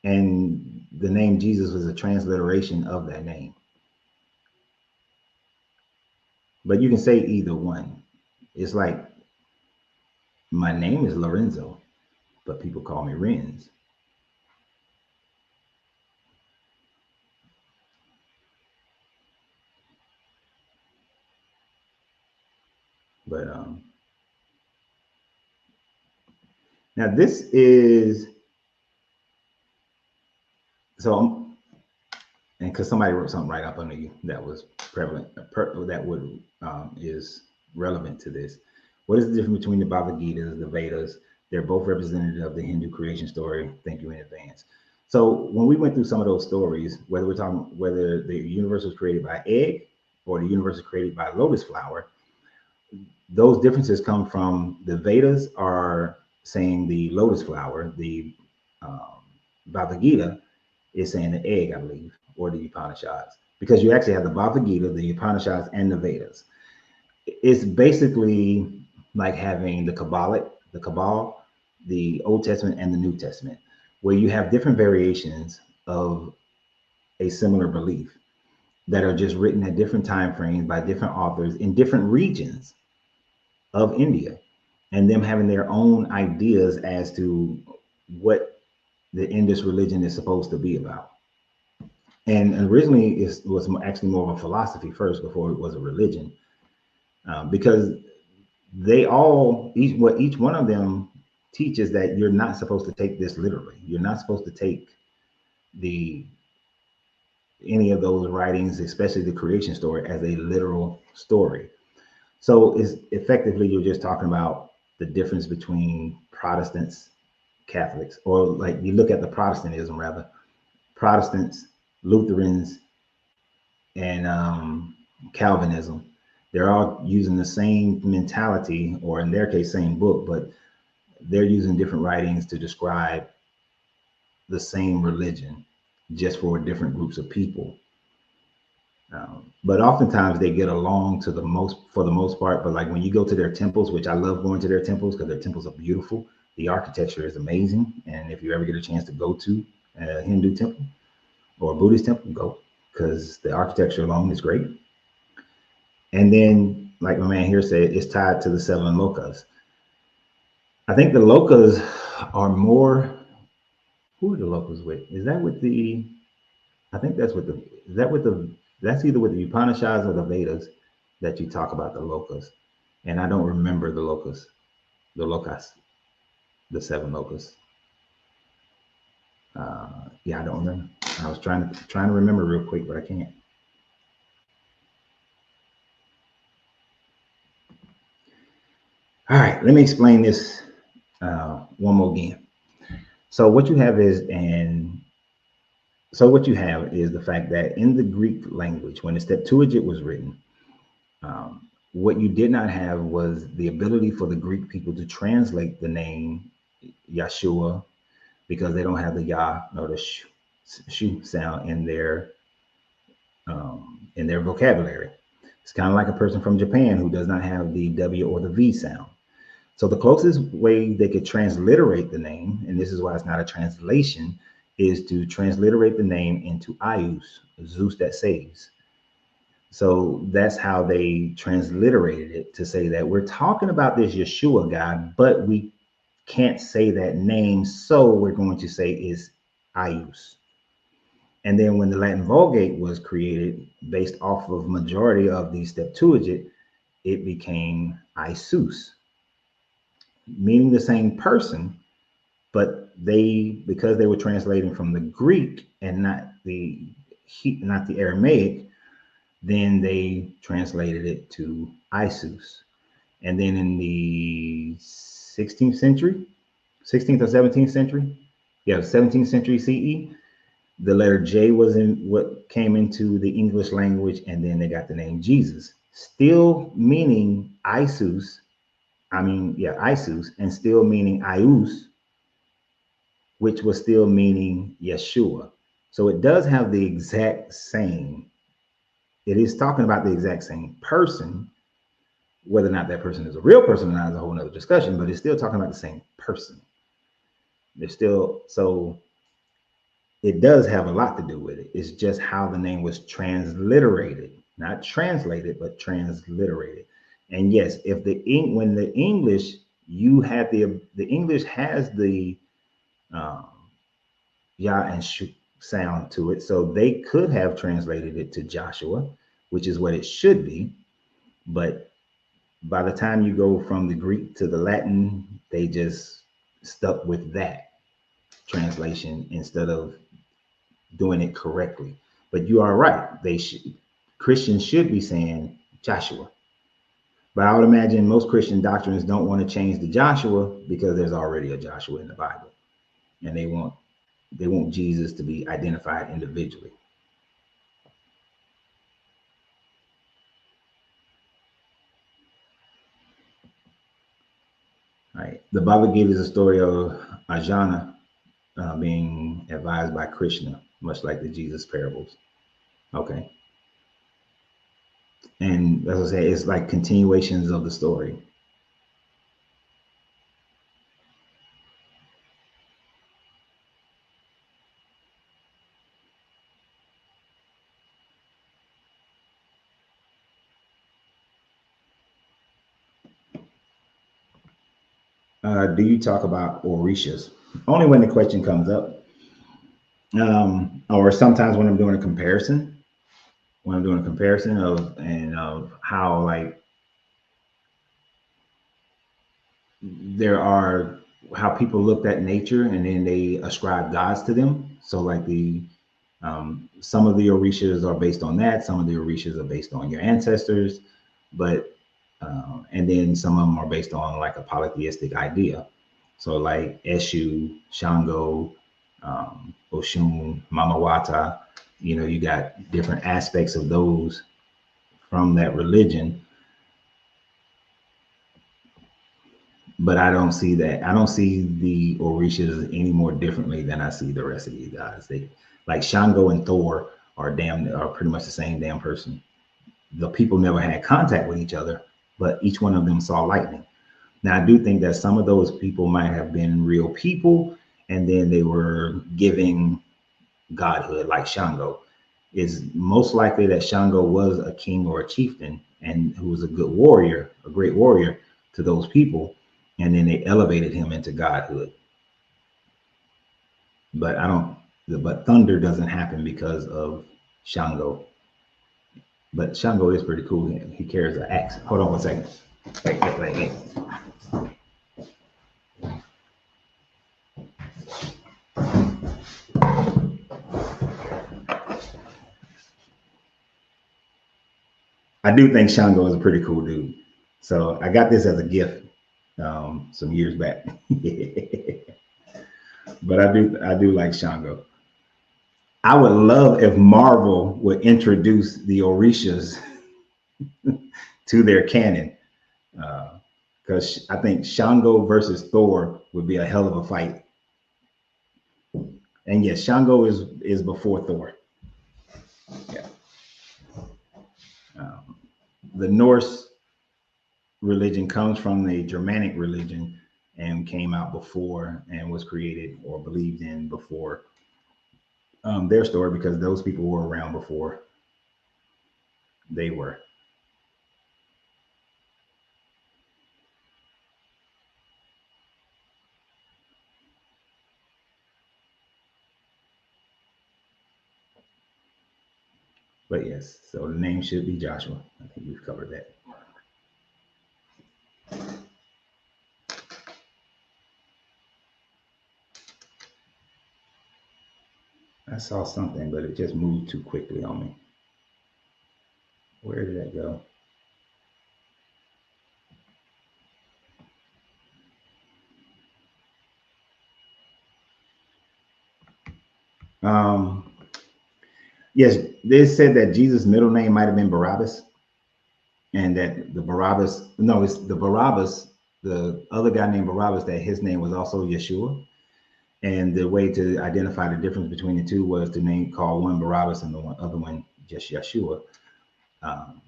And the name Jesus was a transliteration of that name. But you can say either one. It's like my name is Lorenzo, but people call me Renz. But now this is so, and because somebody wrote something right up under you that was prevalent, that would is relevant to this. What is the difference between the Bhagavad Gita and the Vedas? They're both representative of the Hindu creation story. Thank you in advance. So when we went through some of those stories, whether we're talking whether the universe was created by egg or the universe was created by lotus flower, those differences come from the Vedas are saying the lotus flower, the Bhagavad Gita is saying the egg, I believe, or the Upanishads, because you actually have the Bhagavad Gita, the Upanishads, and the Vedas. It's basically like having the Kabbalah, the Old Testament, and the New Testament, where you have different variations of a similar belief that are just written at different time frames by different authors in different regions of India, and them having their own ideas as to what the Indus religion is supposed to be about. And originally it was actually more of a philosophy first before it was a religion, because they all, each one of them teaches that you're not supposed to take this literally. You're not supposed to take any of those writings, especially the creation story, as a literal story. So it's effectively, you're just talking about the difference between Protestants, Catholics, or like you look at the Protestantism rather, Protestants, Lutherans, and Calvinism. They're all using the same mentality, or in their case, same book, but they're using different writings to describe the same religion, just for different groups of people. But oftentimes they get along for the most part. But like when you go to their temples, which I love going to their temples because their temples are beautiful. The architecture is amazing. And if you ever get a chance to go to a Hindu temple or a Buddhist temple, go, because the architecture alone is great. And then, like my man here said, it's tied to the 7 lokas. I think the lokas are more, who are the lokas with? Is that with the, I think that's with the, is that with the, that's either with the Upanishads or the Vedas that you talk about the lokas. And I don't remember the lokas, the 7 lokas. Yeah, I don't remember. I was trying to remember real quick, but I can't. All right, let me explain this one more again. So what you have is, the fact that in the Greek language, when the Septuagint was written, what you did not have was the ability for the Greek people to translate the name Yeshua, because they don't have the Yah nor the Shu sound in their vocabulary. It's kind of like a person from Japan who does not have the W or the V sound. So the closest way they could transliterate the name, and this is why it's not a translation, is to transliterate the name into Ius, Zeus that saves. So that's how they transliterated it, to say that we're talking about this Yeshua guy, but we can't say that name, so we're going to say is Ius. And then when the Latin Vulgate was created, based off of majority of the Septuagint, it became Isus, meaning the same person, but because they were translating from the Greek and not the Aramaic, then they translated it to Isus. And then in the 16th century, 16th or 17th century, 17th century CE, the letter J was in what came into the English language, and then they got the name Jesus, still meaning Isus. Isus, and still meaning Ius, which was still meaning Yeshua. So it does have the exact same. It is talking about the exact same person. Whether or not that person is a real person or not is a whole nother discussion, but it's still talking about the same person. So it does have a lot to do with it. It's just how the name was transliterated, not translated, but transliterated. And yes, if when the English, you had the English has the Yah and Shu sound to it, so they could have translated it to Joshua, which is what it should be. But by the time you go from the Greek to the Latin, they just stuck with that translation instead of doing it correctly. But you are right. Christians should be saying Joshua. But I would imagine most Christian doctrines don't want to change the Joshua because there's already a Joshua in the Bible, and they want Jesus to be identified individually. All right. The Bhagavad Gita is a story of Arjuna being advised by Krishna, much like the Jesus parables. Okay. And as I say, it's like continuations of the story. Do you talk about Orishas? Only when the question comes up. Or sometimes when I'm doing a comparison. When I'm doing a comparison of how like how people looked at nature and then they ascribe gods to them. So like some of the Orishas are based on that. Some of the Orishas are based on your ancestors, but and then some of them are based on like a polytheistic idea. So like Eshu, Shango, Oshun, Mamawata, you got different aspects of those from that religion. But I don't see that. I don't see the Orishas any more differently than I see the rest of these guys. They like Shango and Thor are pretty much the same damn person. The people never had contact with each other, but each one of them saw lightning. Now, I do think that some of those people might have been real people, and then they were giving godhood, like Shango. It's most likely that Shango was a king or a chieftain, and who was a good warrior, a great warrior to those people, and then they elevated him into godhood. But thunder doesn't happen because of Shango. But Shango is pretty cool. He carries an axe. Hold on one second. Wait. I do think Shango is a pretty cool dude. So I got this as a gift some years back. But I do like Shango. I would love if Marvel would introduce the Orishas to their canon. Because I think Shango versus Thor would be a hell of a fight. And yes, Shango is before Thor. Yeah. The Norse religion comes from the Germanic religion and came out before and was created or believed in before their story, because those people were around before they were. But yes, so the name should be Joshua. I think we've covered that. I saw something, but it just moved too quickly on me. Where did that go? Um, yes, they said that Jesus' middle name might have been Barabbas, and that the Barabbas, no, it's the Barabbas, the other guy named Barabbas, that his name was also Yeshua. And the way to identify the difference between the two was to name call one Barabbas and the other one just Yeshua. Um,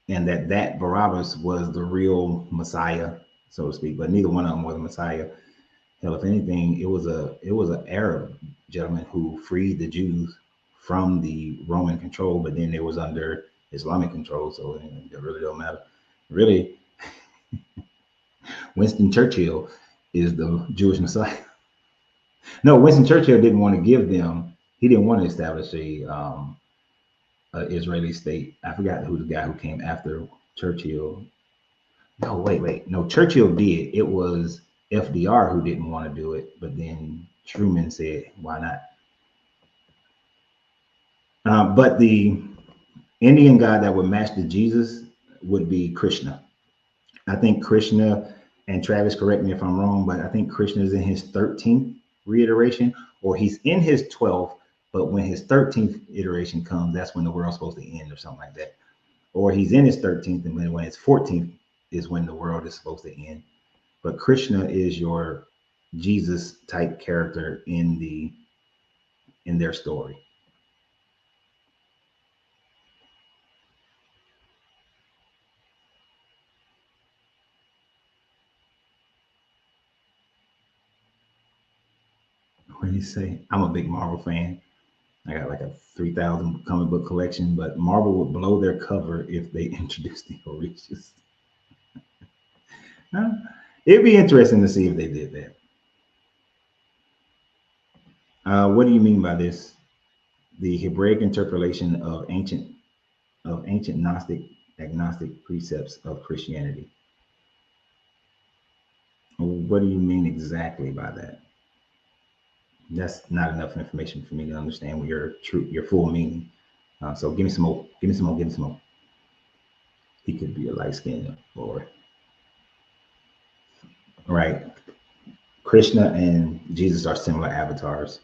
and that Barabbas was the real Messiah, so to speak. But neither one of them was a Messiah. Hell, if anything, it was an Arab gentleman who freed the Jews from the Roman control, but then it was under Islamic control, so it really don't matter. Really, Winston Churchill is the Jewish Messiah. No, Winston Churchill didn't want to give them. He didn't want to establish a Israeli state. I forgot who the guy who came after Churchill. No, wait. No, Churchill did. It was FDR who didn't want to do it, but then Truman said, "Why not?" But the Indian god that would match the Jesus would be Krishna. I think Krishna, and Travis, correct me if I'm wrong, but I think Krishna is in his 13th reiteration, or he's in his 12th, but when his 13th iteration comes, that's when the world's supposed to end or something like that. Or he's in his 13th, and when his 14th is when the world is supposed to end. But Krishna is your Jesus type character in their story. What do you say? I'm a big Marvel fan. I got like a 3,000 comic book collection, but Marvel would blow their cover if they introduced the Orishas. Huh? It'd be interesting to see if they did that. What do you mean by this? The Hebraic interpolation of ancient Gnostic agnostic precepts of Christianity. What do you mean exactly by that? That's not enough information for me to understand what your full meaning. So give me some more. Give me some more. Give me some more. He could be a light skinned or right. Krishna and Jesus are similar avatars.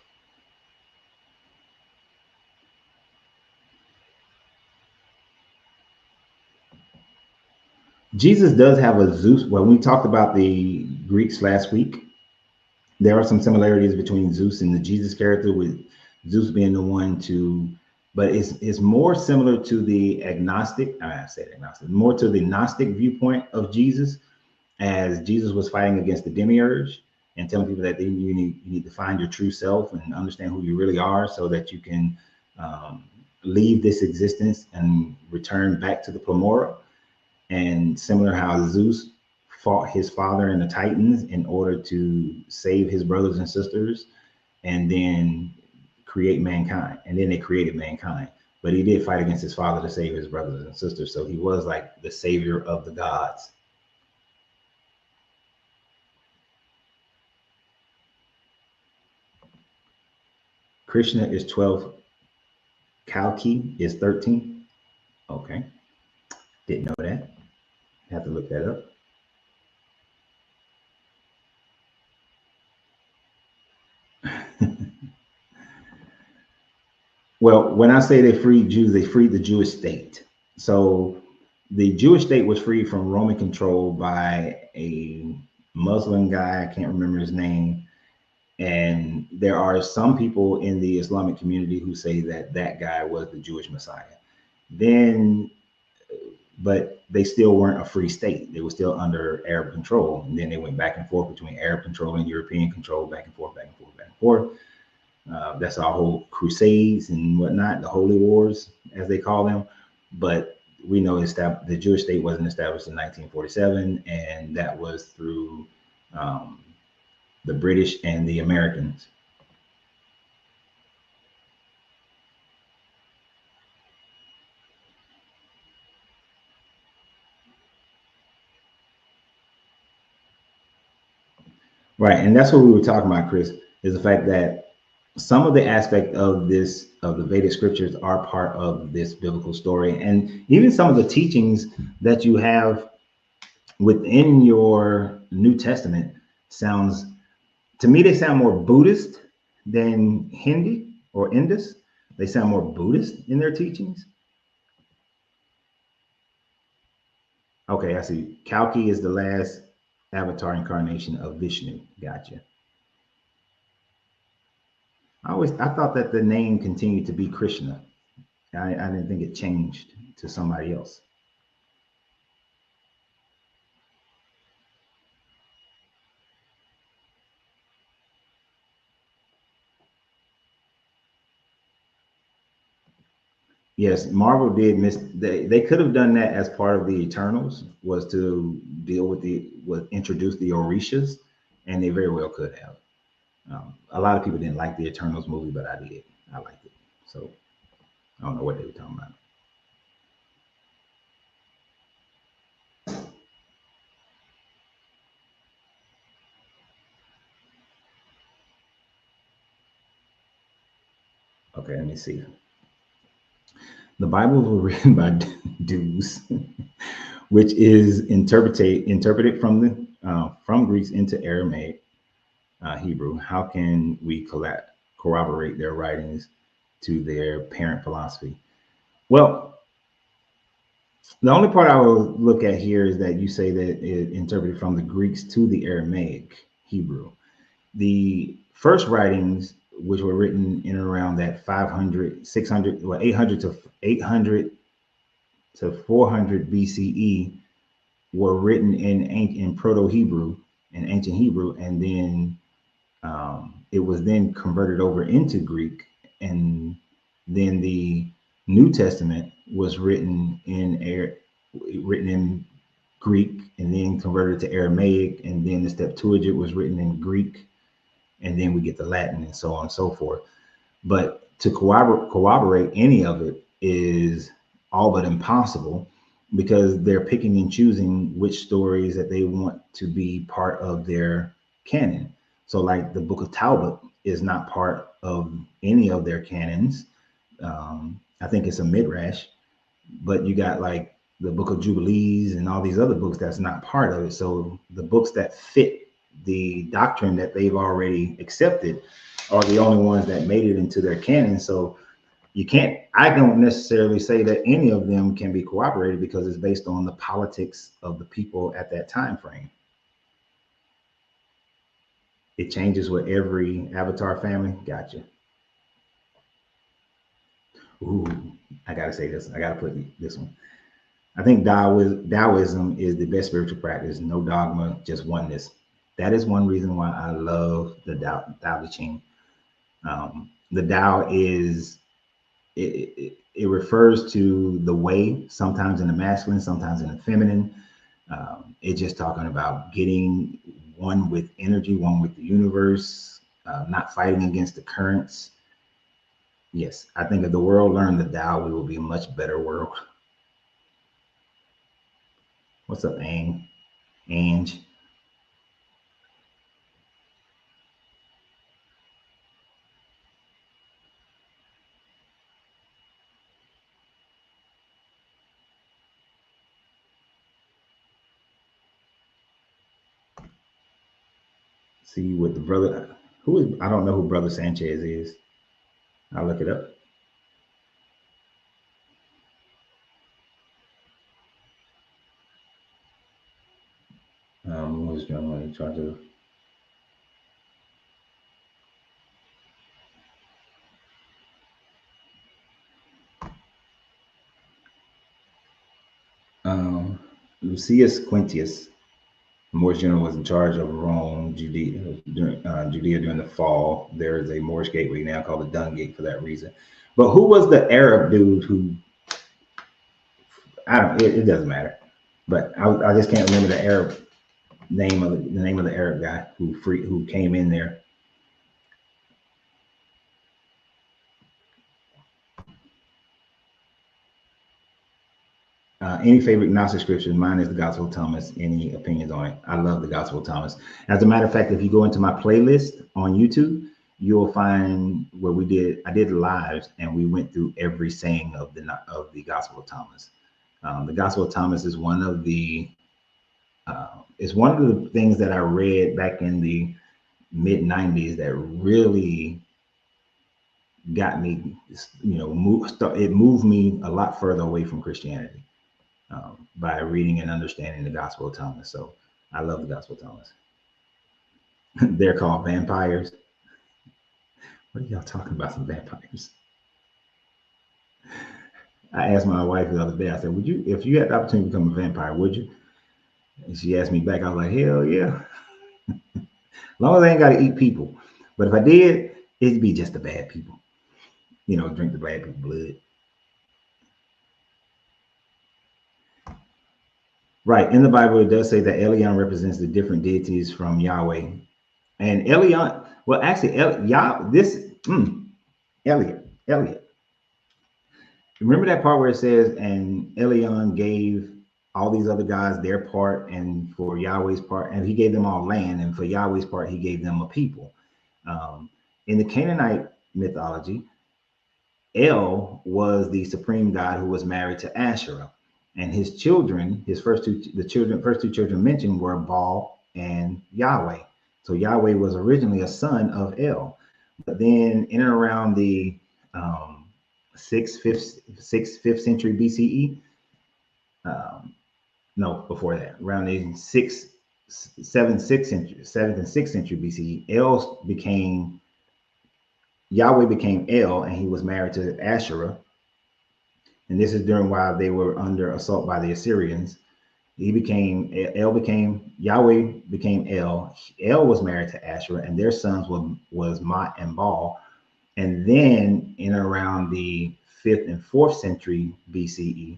Jesus does have a Zeus. Well, we talked about the Greeks last week. There are some similarities between Zeus and the Jesus character, with Zeus being the one to, but it's more similar to the agnostic. I said agnostic, more to the Gnostic viewpoint of Jesus, as Jesus was fighting against the demiurge and telling people that you need to find your true self and understand who you really are, so that you can um, leave this existence and return back to the Primora. And similar how Zeus fought his father and the Titans in order to save his brothers and sisters and then create mankind. And then they created mankind. But he did fight against his father to save his brothers and sisters. So he was like the savior of the gods. Krishna is 12. Kalki is 13. Okay. Didn't know that. Have to look that up. Well, when I say they freed Jews, they freed the Jewish state. So the Jewish state was freed from Roman control by a Muslim guy. I can't remember his name. And there are some people in the Islamic community who say that that guy was the Jewish Messiah. Then, but they still weren't a free state. They were still under Arab control. And then they went back and forth between Arab control and European control, back and forth, back and forth, back and forth. That's our whole crusades and whatnot, the holy wars, as they call them. But we know the Jewish state wasn't established in 1947, and that was through um, the British and the Americans. Right. And that's what we were talking about, Chris, is the fact that some of the aspect of this, of the Vedic scriptures, are part of this biblical story, and even some of the teachings that you have within your New Testament sounds, to me, they sound more Buddhist than Hindi or Indus. They sound more Buddhist in their teachings. Okay, I see. Kalki is the last avatar incarnation of Vishnu. Gotcha. I thought that the name continued to be Krishna. I didn't think it changed to somebody else. Yes, Marvel did miss. They could have done that as part of the Eternals, was to deal with introduce the Orishas, and they very well could have. A lot of people didn't like the Eternals movie, but I did. I liked it. So I don't know what they were talking about. Okay, let me see. The Bibles were written by Jews, which is interpreted from Greeks into Aramaic, Hebrew. How can we corroborate their writings to their parent philosophy? Well, the only part I will look at here is that you say that it interpreted from the Greeks to the Aramaic Hebrew. The first writings, which were written in around that 500, 600, well, 800 to 400 BCE, were written in Proto-Hebrew, in ancient Hebrew, and then it was then converted over into Greek, and then the New Testament was written in Greek, and then converted to Aramaic, and then the Septuagint was written in Greek, and then we get the Latin, and so on and so forth. But to corroborate any of it is all but impossible, because they're picking and choosing which stories that they want to be part of their canon. So, like the Book of Talmud is not part of any of their canons. I think it's a midrash, but you got like the Book of Jubilees and all these other books that's not part of it. So the books that fit the doctrine that they've already accepted are the only ones that made it into their canon. So you can't, I don't necessarily say that any of them can be corroborated, because it's based on the politics of the people at that time frame. It changes with every avatar family. Gotcha. Ooh, I gotta say this. I gotta put this one. I think Taoism is the best spiritual practice. No dogma, just oneness. That is one reason why I love the Tao Te Ching. The Tao is, it refers to the way, sometimes in the masculine, sometimes in the feminine. It's just talking about getting one with energy, one with the universe, not fighting against the currents. Yes, I think if the world learned the Tao, we will be a much better world. What's up, Ange? See what the brother, who is, I don't know who Brother Sanchez is. I'll look it up. What was John in charge of? Lucius Quintius, Moorish general, was in charge of Rome, Judea during the fall. There is a Moorish gateway now called the Dung Gate for that reason. But who was the Arab dude who? I don't. It doesn't matter. But I just can't remember the Arab name of the name of the Arab guy who came in there. Any favorite Gnostic scriptures? Mine is the Gospel of Thomas. Any opinions on it? I love the Gospel of Thomas. As a matter of fact, if you go into my playlist on YouTube, you'll find where I did lives, and we went through every saying of the Gospel of Thomas. The Gospel of Thomas is one of the things that I read back in the mid 90s that really got me, it moved me a lot further away from Christianity, by reading and understanding the Gospel of Thomas. So I love the Gospel of Thomas. They're called vampires. What are y'all talking about, some vampires? I asked my wife the other day, I said, if you had the opportunity to become a vampire, would you? And she asked me back, I was like, hell yeah. As long as I ain't got to eat people. But if I did, it'd be just the bad people. Drink the bad people's blood. Right. In the Bible, it does say that Elion represents the different deities from Yahweh. And Elion, well, actually, Elliot. Remember that part where it says, and Elion gave all these other guys their part, and for Yahweh's part, and he gave them all land, and for Yahweh's part, he gave them a people. In the Canaanite mythology, El was the supreme god who was married to Asherah, and his children, first two children mentioned were Baal and Yahweh. So Yahweh was originally a son of El, but then in and around the 5th century BCE, no, before that, around the 7th and 6th century BCE, Yahweh became El, and he was married to Asherah. And this is during while they were under assault by the Assyrians. Yahweh became El. El was married to Asherah, and their sons was Mot and Baal. And then in around the 5th and 4th century BCE,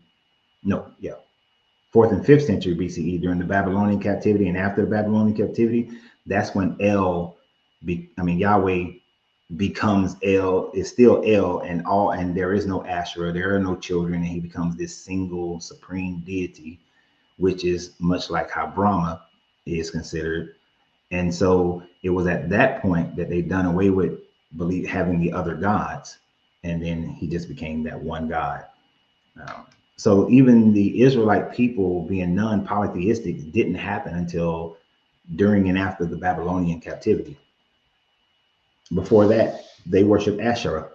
4th and 5th century BCE, during the Babylonian captivity and after the Babylonian captivity, that's when Yahweh becomes El, is still El, and there is no Asherah, there are no children, and he becomes this single supreme deity, which is much like how Brahma is considered. And so it was at that point that they done away with having the other gods, and then he just became that one God. So even the Israelite people being non-polytheistic didn't happen until during and after the Babylonian captivity. Before that, they worship Asherah.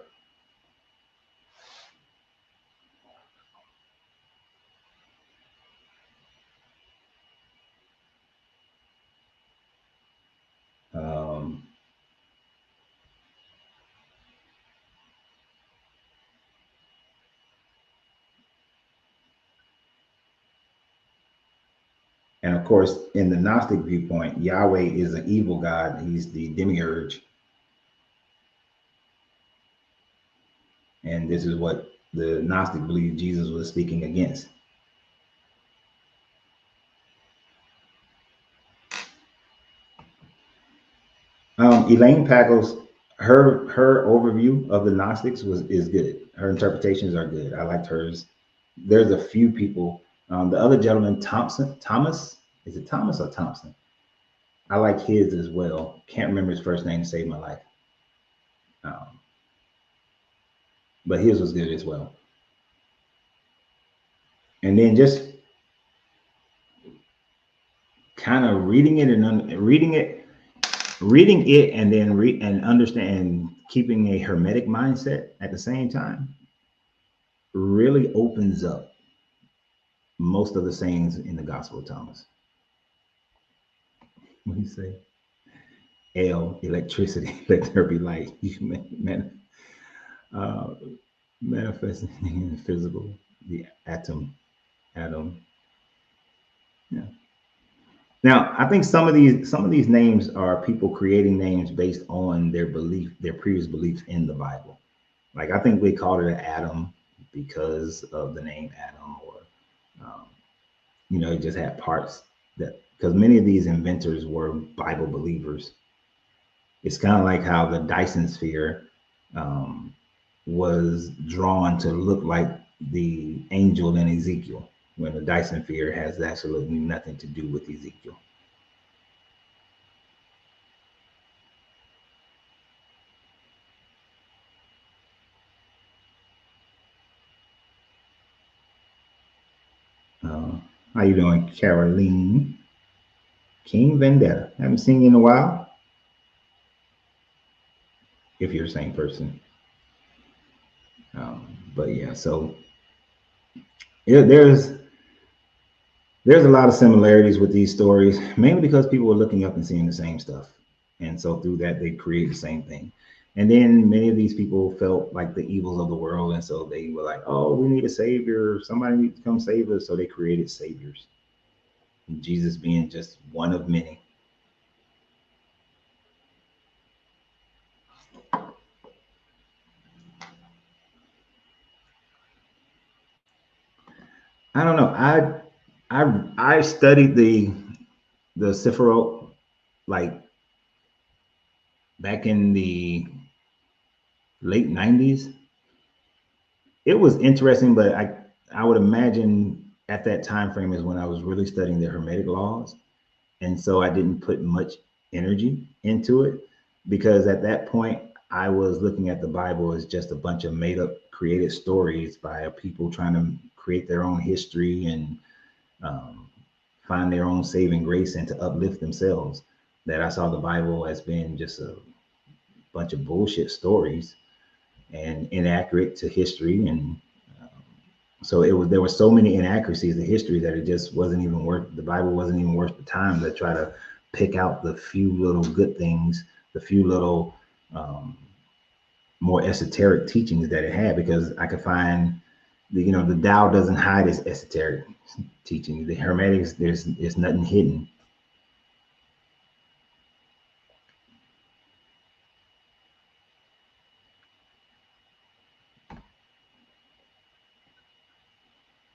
And of course, in the Gnostic viewpoint, Yahweh is an evil God. He's the demiurge. And this is what the Gnostic believed Jesus was speaking against. Elaine Pagels, her overview of the Gnostics is good. Her interpretations are good. I liked hers. There's a few people. The other gentleman, Thomas, is it Thomas or Thompson? I like his as well. Can't remember his first name to save my life. But his was good as well. And then just kind of reading it and then understand, keeping a hermetic mindset at the same time really opens up most of the sayings in the Gospel of Thomas. What do you say? El, electricity, let there be light. Manifesting in the physical, the atom. Yeah. Now, I think some of these names are people creating names based on their previous beliefs in the Bible. Like, I think we called it an atom because of the name Adam, or it just had parts because many of these inventors were Bible believers. It's kind of like how the Dyson sphere was drawn to look like the angel in Ezekiel, when the Dyson sphere has absolutely nothing to do with Ezekiel. How you doing, Caroline? King Vendetta. Haven't seen you in a while. If you're the same person. But yeah, so there's a lot of similarities with these stories, mainly because people were looking up and seeing the same stuff. And so through that, they create the same thing. And then many of these people felt like the evils of the world. And so they were like, oh, we need a savior. Somebody needs to come save us. So they created saviors. And Jesus being just one of many. I don't know. I studied the Sephiroth like back in the late 90s. It was interesting, but I would imagine at that time frame is when I was really studying the Hermetic laws. And so I didn't put much energy into it because at that point I was looking at the Bible as just a bunch of made up created stories by people trying to create their own history and um, find their own saving grace and to uplift themselves. That I saw the Bible as being just a bunch of bullshit stories and inaccurate to history. And so it was, there were so many inaccuracies in history that it just wasn't even worth, the Bible wasn't even worth the time to try to pick out the few little good things, the few little more esoteric teachings that it had, because I could find the, you know, the Tao doesn't hide its esoteric teaching. The Hermetics, there's nothing hidden.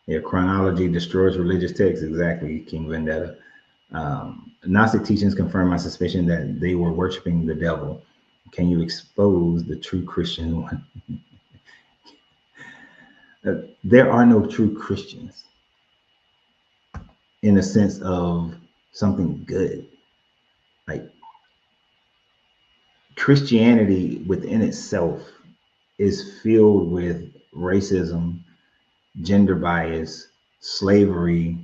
Yeah, chronology destroys religious texts. Exactly, King Vendetta. Gnostic teachings confirm my suspicion that they were worshiping the devil. Can you expose the true Christian one? There are no true Christians in the sense of something good. Like Christianity within itself is filled with racism, gender bias, slavery,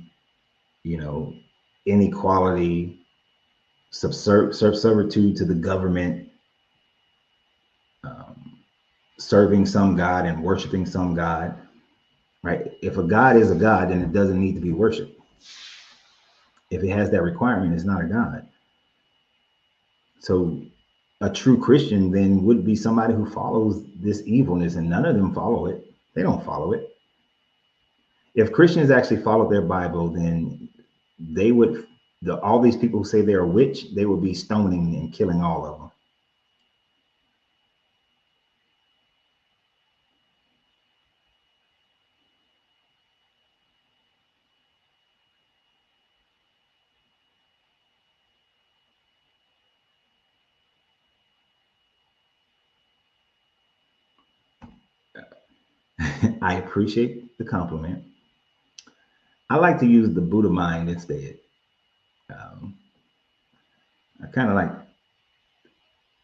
you know, inequality, servitude to the government, um, serving some God and worshiping some God, right? If a God is a God, then it doesn't need to be worshiped. If it has that requirement, it's not a God. So a true Christian then would be somebody who follows this evilness, and none of them follow it. They don't follow it. If Christians actually followed their Bible, then they would, all these people who say they're a witch, they would be stoning and killing all of them. I appreciate the compliment. I like to use the Buddha mind instead. Um, I kind of like,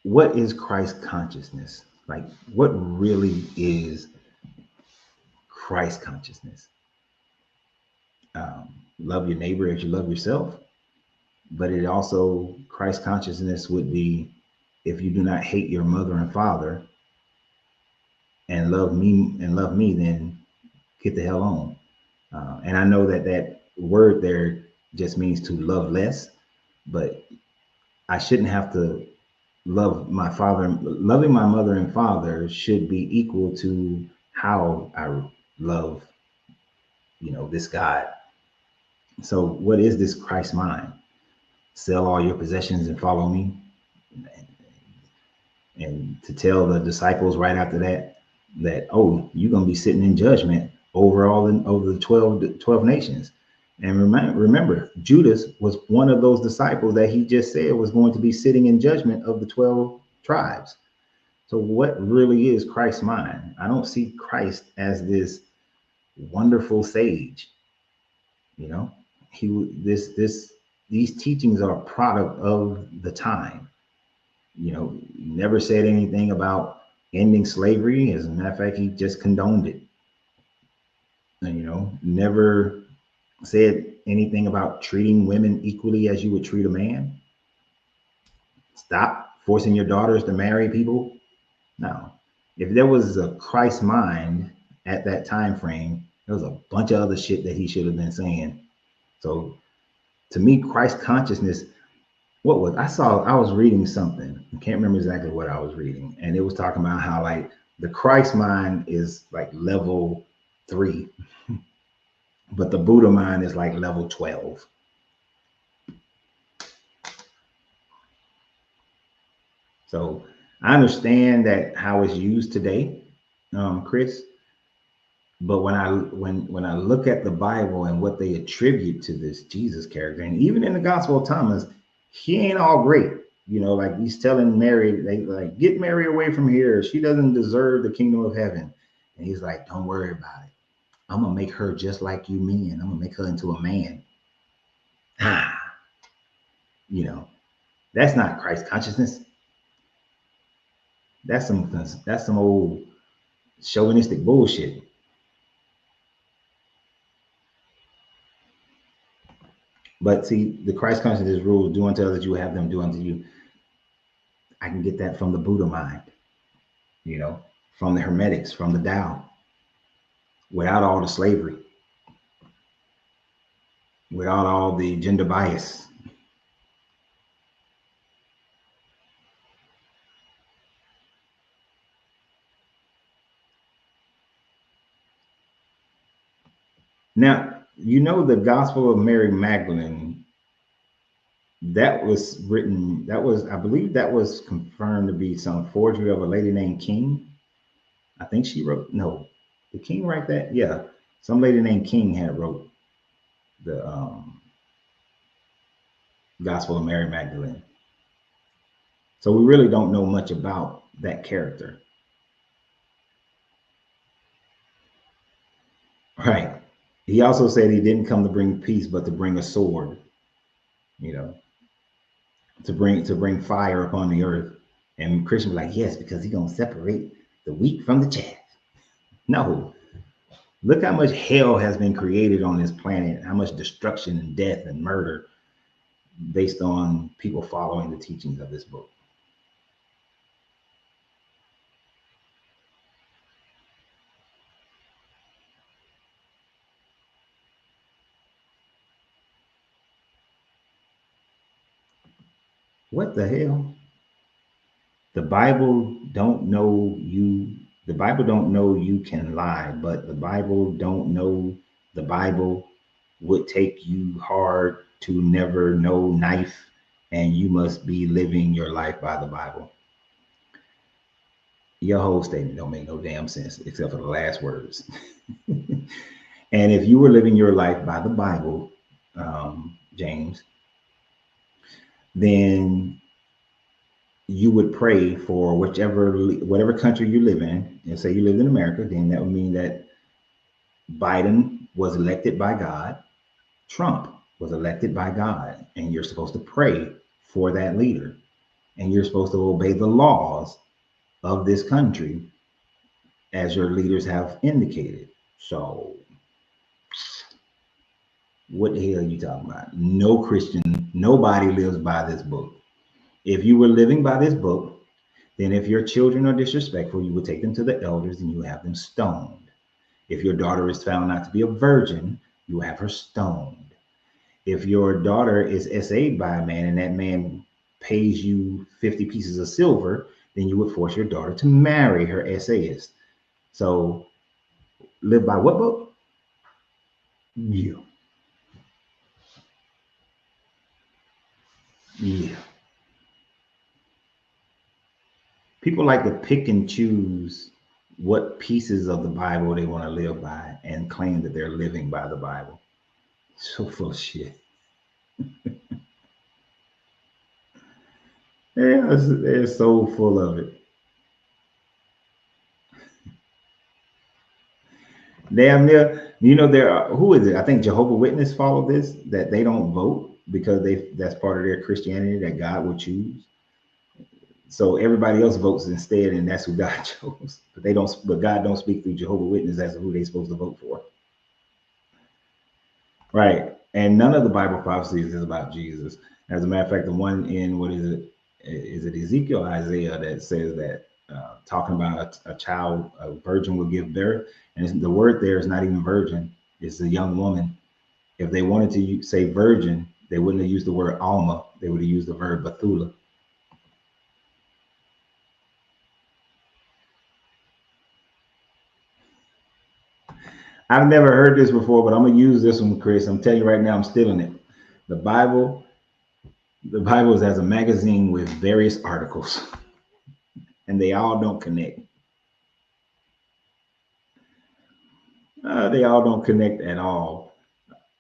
what is Christ consciousness? Like, what really is Christ consciousness? Love your neighbor as you love yourself. But it also, Christ consciousness would be, if you do not hate your mother and father and love me, then get the hell on. And I know that that word there just means to love less, but I shouldn't have to love my father. Loving my mother and father should be equal to how I love, you know, this God. So what is this Christ mind? Sell all your possessions and follow me. And to tell the disciples right after that, that, oh, you're going to be sitting in judgment over over the 12 nations. And remember, Judas was one of those disciples that he just said was going to be sitting in judgment of the 12 tribes. So what really is Christ's mind? I don't see Christ as this wonderful sage. You know, these teachings are a product of the time. You know, never said anything about ending slavery. As a matter of fact, he just condoned it. And, you know, never said anything about treating women equally as you would treat a man. Stop forcing your daughters to marry people. No. If there was a Christ mind at that time frame, there was a bunch of other shit that he should have been saying. So to me, Christ consciousness, I was reading something. I can't remember exactly what I was reading. And it was talking about how like the Christ mind is like level 3, but the Buddha mind is like level 12. So I understand that how it's used today, Chris. But when I look at the Bible and what they attribute to this Jesus character, and even in the Gospel of Thomas, he ain't all great. You know, like he's telling Mary, they like, get Mary away from here. She doesn't deserve the kingdom of heaven. And he's like, don't worry about it. I'm gonna make her just like you men. I'm gonna make her into a man. Ah, you know, that's not Christ consciousness. That's some old chauvinistic bullshit. But see, the Christ consciousness rule, do unto others you have them do unto you. I can get that from the Buddha mind, you know, from the Hermetics, from the Tao, without all the slavery, without all the gender bias. Now, you know, the Gospel of Mary Magdalene, that was written, I believe that was confirmed to be some forgery of a lady named King. I think she wrote, no, did King write that? Yeah, some lady named King had wrote the Gospel of Mary Magdalene. So we really don't know much about that character. Right. He also said he didn't come to bring peace, but to bring a sword, you know, to bring fire upon the earth. And Christian was like, yes, because he's gonna separate the wheat from the chaff. No. Look how much hell has been created on this planet, how much destruction and death and murder based on people following the teachings of this book. What the hell? The Bible don't know you. The Bible don't know you can lie, but the Bible don't know the Bible would take you hard to never know knife, and you must be living your life by the Bible. Your whole statement don't make no damn sense except for the last words. And if you were living your life by the Bible, James, then you would pray for whatever country you live in. And say you lived in America, then that would mean that Biden was elected by God, Trump was elected by God, and you're supposed to pray for that leader, and you're supposed to obey the laws of this country as your leaders have indicated. So what the hell are you talking about? No Christian, nobody lives by this book. If you were living by this book, then if your children are disrespectful, you would take them to the elders and you have them stoned. If your daughter is found not to be a virgin, you have her stoned. If your daughter is SA'd by a man and that man pays you 50 pieces of silver, then you would force your daughter to marry her essayist. So live by what book? You. Yeah. People like to pick and choose what pieces of the Bible they want to live by and claim that they're living by the Bible. So full of shit. They're so full of it. Damn near, you know, there are, who is it? I think Jehovah Witness follow this, that they don't vote because that's part of their Christianity that God will choose. So everybody else votes instead, and that's who God chose. But God don't speak through Jehovah Witness as to who they're supposed to vote for. Right. And none of the Bible prophecies is about Jesus. As a matter of fact, the one in what is it? Is it Ezekiel or Isaiah that says that talking about a child, a virgin will give birth, and the word there is not even virgin; it's a young woman. If they wanted to say virgin, they wouldn't have used the word alma; they would have used the verb Bethula. I've never heard this before, but I'm gonna use this one, Chris. I'm telling you right now, I'm stealing it. The Bible, the Bible is as a magazine with various articles, and they all don't connect. They all don't connect at all.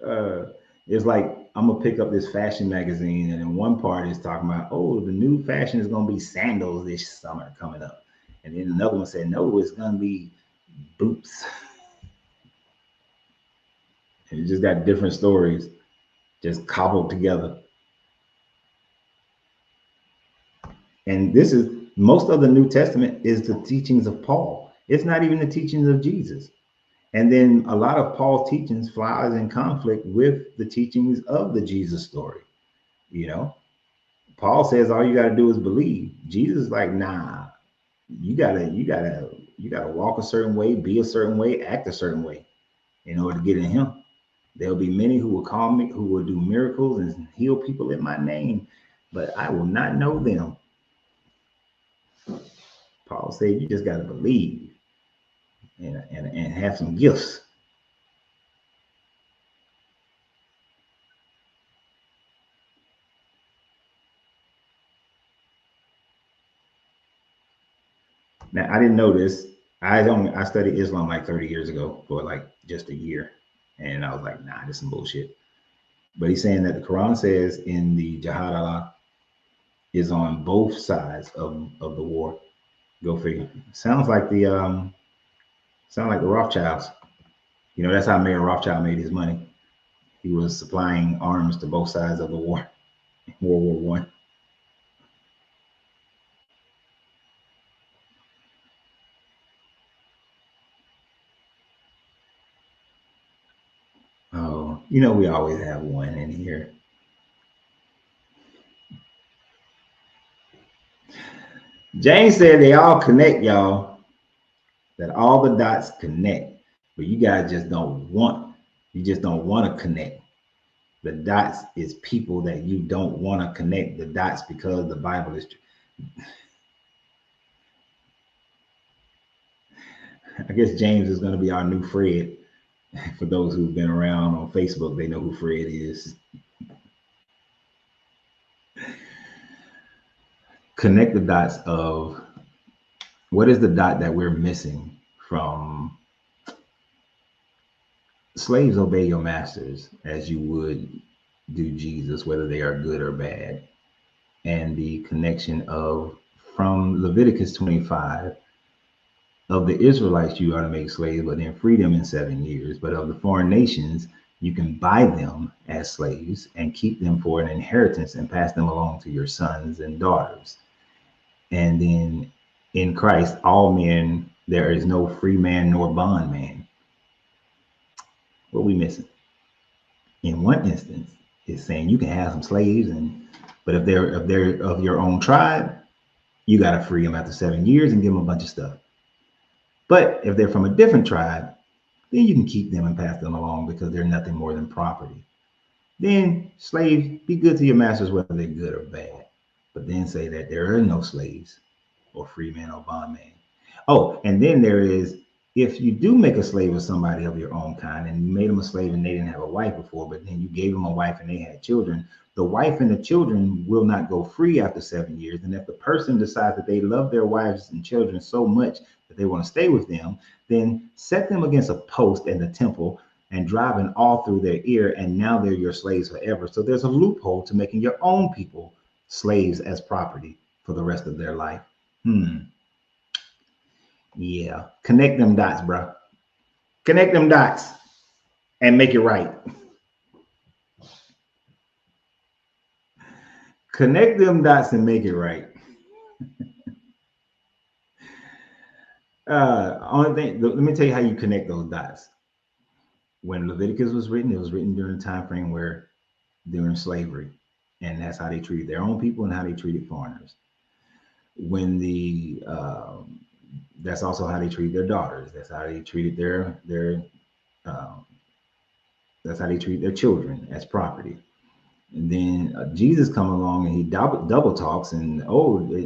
Uh, it's like I'm gonna pick up this fashion magazine, and in one part it's talking about, oh, the new fashion is gonna be sandals this summer coming up, and then another one said, no, it's gonna be boots. And you just got different stories just cobbled together. And this is most of the New Testament is the teachings of Paul. It's not even the teachings of Jesus. And then a lot of Paul's teachings flies in conflict with the teachings of the Jesus story. You know, Paul says all you got to do is believe. Jesus is like, nah, you gotta walk a certain way, be a certain way, act a certain way in order to get in him. There'll be many who will call me, who will do miracles and heal people in my name, but I will not know them. Paul said you just got to believe and have some gifts. Now I didn't know this. I studied Islam like 30 years ago for like just a year, and I was like, nah, this is some bullshit. But he's saying that the Quran says in the Jihad Allah is on both sides of the war. Go figure. Sounds like the Rothschilds. You know, that's how Mayor Rothschild made his money. He was supplying arms to both sides of the war, World War One. Oh, you know, we always have one in here. James said they all connect, y'all. That all the dots connect, but you guys just don't want. You just don't want to connect. The dots is people that you don't want to connect the dots because the Bible is. I guess James is going to be our new Fred. For those who've been around on Facebook, they know who Fred is. Connect the dots of what is the dot that we're missing from slaves obey your masters as you would do Jesus, whether they are good or bad. And the connection of from Leviticus 25 of the Israelites, you are to make slaves, but then free them in 7 years. But of the foreign nations, you can buy them as slaves and keep them for an inheritance and pass them along to your sons and daughters. And then in Christ, all men, there is no free man nor bond man. What we missing? In one instance, it's saying you can have some slaves, but if they're of your own tribe, you got to free them after 7 years and give them a bunch of stuff. But if they're from a different tribe, then you can keep them and pass them along because they're nothing more than property. Then slaves, be good to your masters, whether they're good or bad. But then say that there are no slaves or free man or bondman. Oh, and then there is, if you do make a slave of somebody of your own kind and you made them a slave and they didn't have a wife before, but then you gave them a wife and they had children, the wife and the children will not go free after 7 years. And if the person decides that they love their wives and children so much that they want to stay with them, then set them against a post in the temple and driving all through their ear, and now they're your slaves forever. So there's a loophole to making your own people slaves as property for the rest of their life. Yeah. Connect them dots, bro. Connect them dots and make it right. Connect them dots and make it right. Only thing, let me tell you how you connect those dots. when Leviticus was written, it was written during a time frame where during slavery, and that's how they treated their own people and how they treated foreigners. When the that's also how they treated their daughters. That's how they treated their um, that's how they treat their children as property. And then Jesus come along and he double talks and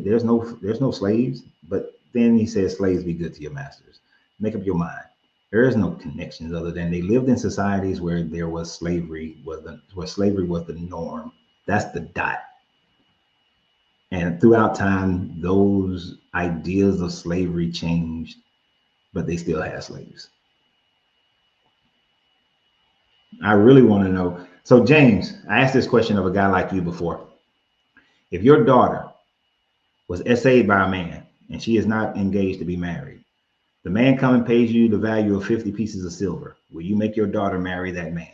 there's no slaves, but then he says slaves be good to your masters. Make up your mind. There is no connections other than they lived in societies where there was slavery where slavery was the norm. That's the dot. And throughout time, those ideas of slavery changed, but they still had slaves. I really want to know. So, James, I asked this question of a guy like you before. If your daughter was essayed by a man and she is not engaged to be married, the man comes and pays you the value of 50 pieces of silver, will you make your daughter marry that man?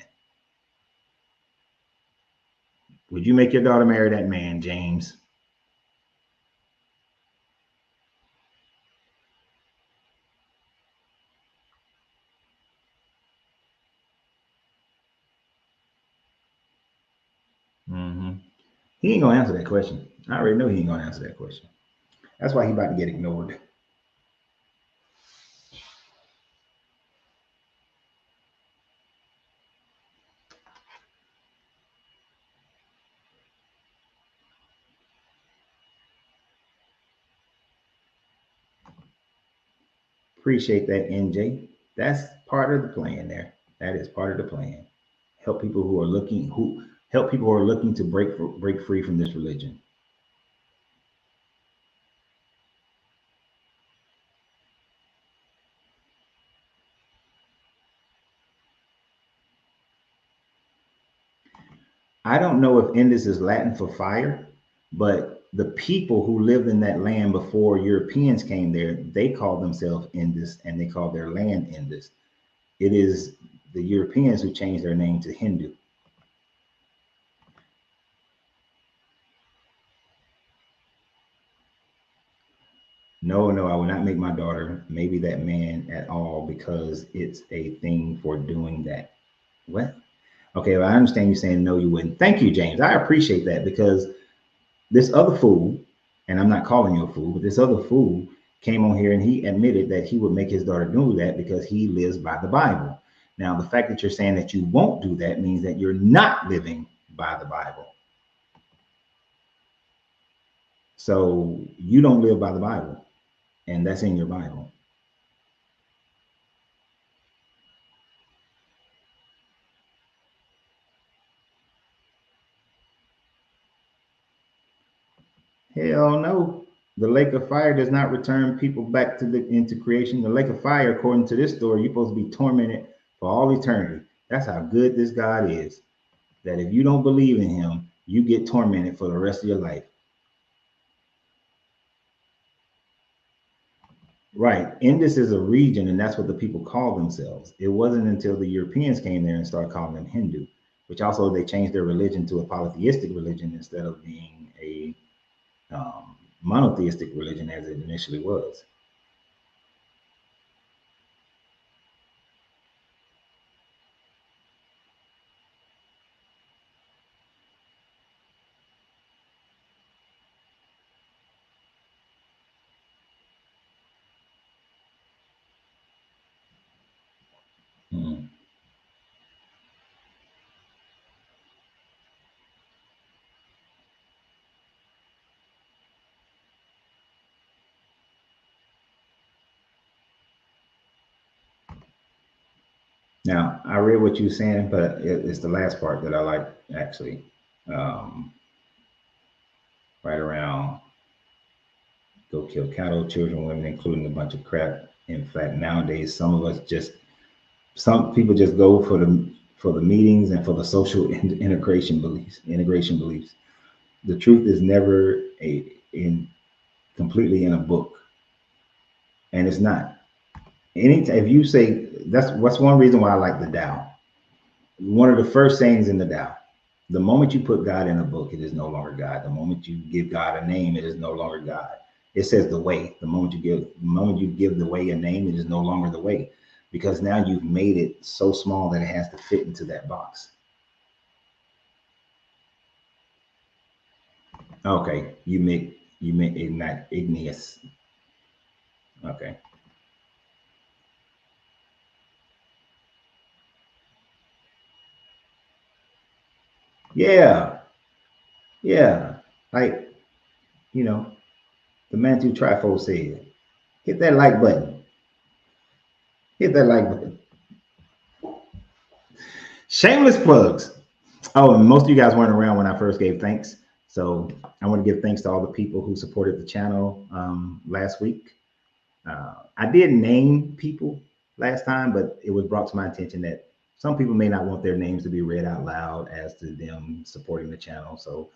Would you make your daughter marry that man, James? Mm-hmm. He ain't gonna answer that question. I already know he ain't gonna answer that question. That's why he about to get ignored. Appreciate that, NJ. That's part of the plan there. That is part of the plan. Help people who are looking to break free from this religion. I don't know if Indus is Latin for fire, but the people who lived in that land before Europeans came there, they called themselves Indus and they called their land Indus. It is the Europeans who changed their name to Hindu. No, no, I would not make my daughter maybe that man at all because it's a thing for doing that. What? Okay, well, I understand you saying no, you wouldn't. Thank you, James. I appreciate that because this other fool, and I'm not calling you a fool, but this other fool came on here and he admitted that he would make his daughter do that because he lives by the Bible. Now, the fact that you're saying that you won't do that means that you're not living by the Bible. So you don't live by the Bible, and that's in your Bible. Hell no. The lake of fire does not return people back to into creation. The lake of fire, according to this story, you're supposed to be tormented for all eternity. That's how good this God is. That if you don't believe in him, you get tormented for the rest of your life. Right. Indus is a region, and that's what the people call themselves. It wasn't until the Europeans came there and started calling them Hindu, which also they changed their religion to a polytheistic religion instead of being a monotheistic religion as it initially was. Hmm. Now, I read what you're saying, but it's the last part that I like actually. Um, right around go kill cattle, children, women, including a bunch of crap. In fact, nowadays, some people just go for the meetings and for the social integration beliefs. The truth is never in completely in a book, and it's not. Anytime if you say that's what's one reason why I like the Tao. One of the first sayings in the Tao. The moment you put God in a book, it is no longer God. The moment you give God a name, it is no longer God. It says the way. The moment you give the way a name, it is no longer the way. because now you've made it so small that it has to fit into that box. Okay, you make it not igneous. Okay. Yeah, yeah. Like, you know, the Mantu Trifold said, hit that like button. Hit that like button. Shameless plugs. Oh, and most of you guys weren't around when I first gave thanks. So I want to give thanks to all the people who supported the channel last week. I did name people last time, but it was brought to my attention that some people may not want their names to be read out loud as to them supporting the channel. So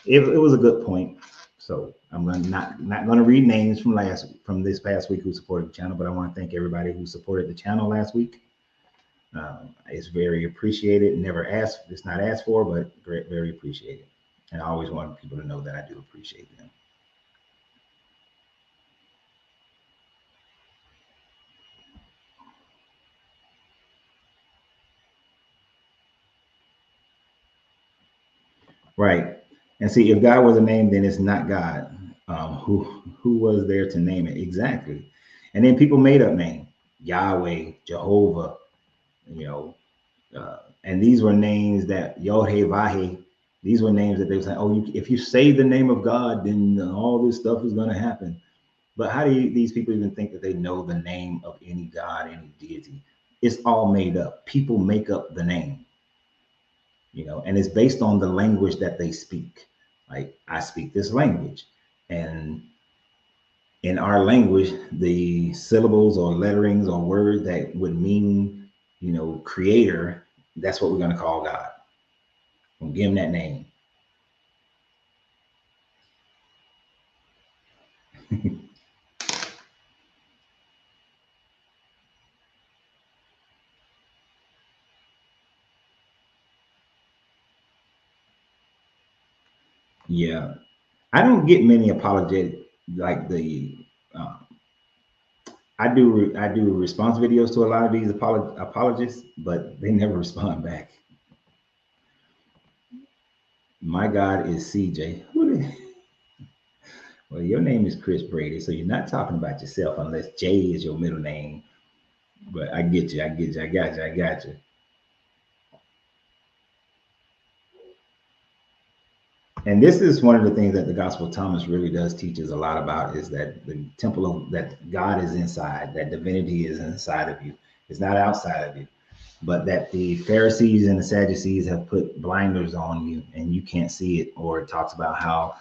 it was a good point. So I'm not going to read names from this past week who supported the channel, but I want to thank everybody who supported the channel last week. It's very appreciated. Never asked. It's not asked for, but very appreciated. And I always want people to know that I do appreciate them. Right. And see, if God was a name, then it's not God. Who was there to name it? Exactly. And then people made up names: Yahweh, Jehovah, you know, and these were names that Yod He Vahe. These were names that they were saying, oh, if you say the name of God, then all this stuff is going to happen. But how do these people even think that they know the name of any God, any deity? It's all made up. People make up the name, you know, and it's based on the language that they speak. Like, I speak this language, and in our language, the syllables or letterings or words that would mean, you know, creator, that's what we're going to call God. We'll give him that name. Yeah. I don't get many apologetic, like um, I do response videos to a lot of these apologists, but they never respond back. My God is CJ. Well, your name is Chris Brady, so you're not talking about yourself unless J is your middle name. But I get you, I get you, I got you, I got you. And this is one of the things that the Gospel of Thomas really does teach us a lot about, is that the temple of that God is inside, that divinity is inside of you. It's not outside of you. But that the Pharisees and the Sadducees have put blinders on you and you can't see it. Or it talks about how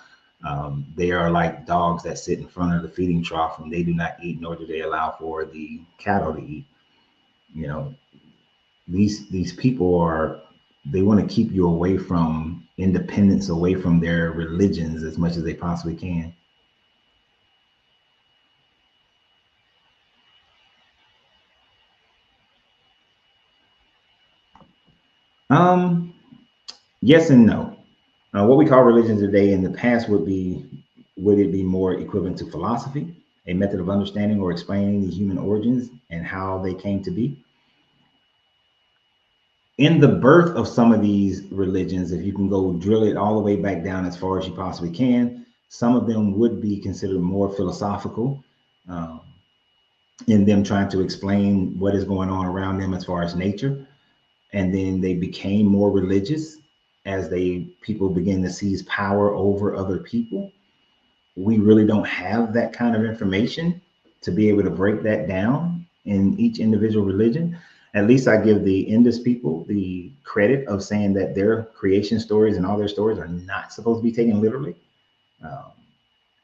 they are like dogs that sit in front of the feeding trough and they do not eat, nor do they allow for the cattle to eat. You know, these people are, they want to keep you away from independence, away from their religions as much as they possibly can. Um, yes and no. What we call religion today in the past would it be more equivalent to philosophy, a method of understanding or explaining the human origins and how they came to be? In the birth of some of these religions, if you can go drill it all the way back down as far as you possibly can, some of them would be considered more philosophical, um, in them trying to explain what is going on around them as far as nature. And then they became more religious as people begin to seize power over other people. We really don't have that kind of information to be able to break that down in each individual religion. At least I give the Indus people the credit of saying that their creation stories and all their stories are not supposed to be taken literally. Um,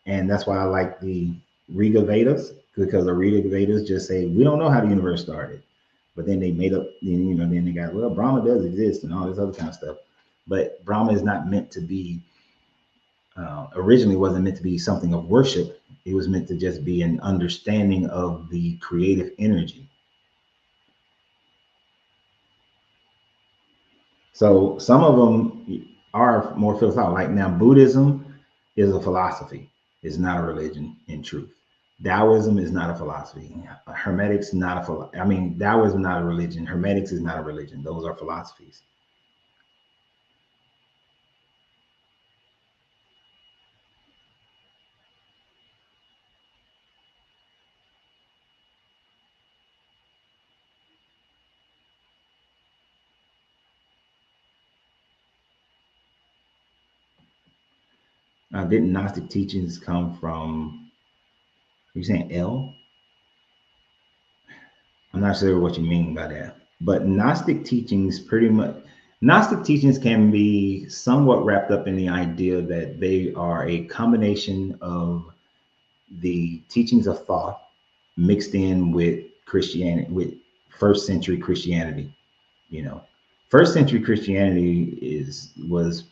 and that's why I like the Riga Vedas, because the Riga Vedas just say, we don't know how the universe started. But then they made up, then they got, well, Brahma does exist and all this other kind of stuff. But Brahma is not meant to be, originally wasn't meant to be something of worship. It was meant to just be an understanding of the creative energy. So some of them are more philosophical. Like now, Buddhism is a philosophy. It's not a religion in truth. Taoism is not a philosophy. Hermetics not a I mean, Taoism not a religion. Hermetics is not a religion. Those are philosophies. Didn't Gnostic teachings come from? Are you saying L? I'm not sure what you mean by that. But Gnostic teachings pretty much, Gnostic teachings can be somewhat wrapped up in the idea that they are a combination of the teachings of thought mixed in with Christianity, with first century Christianity. You know, first century Christianity was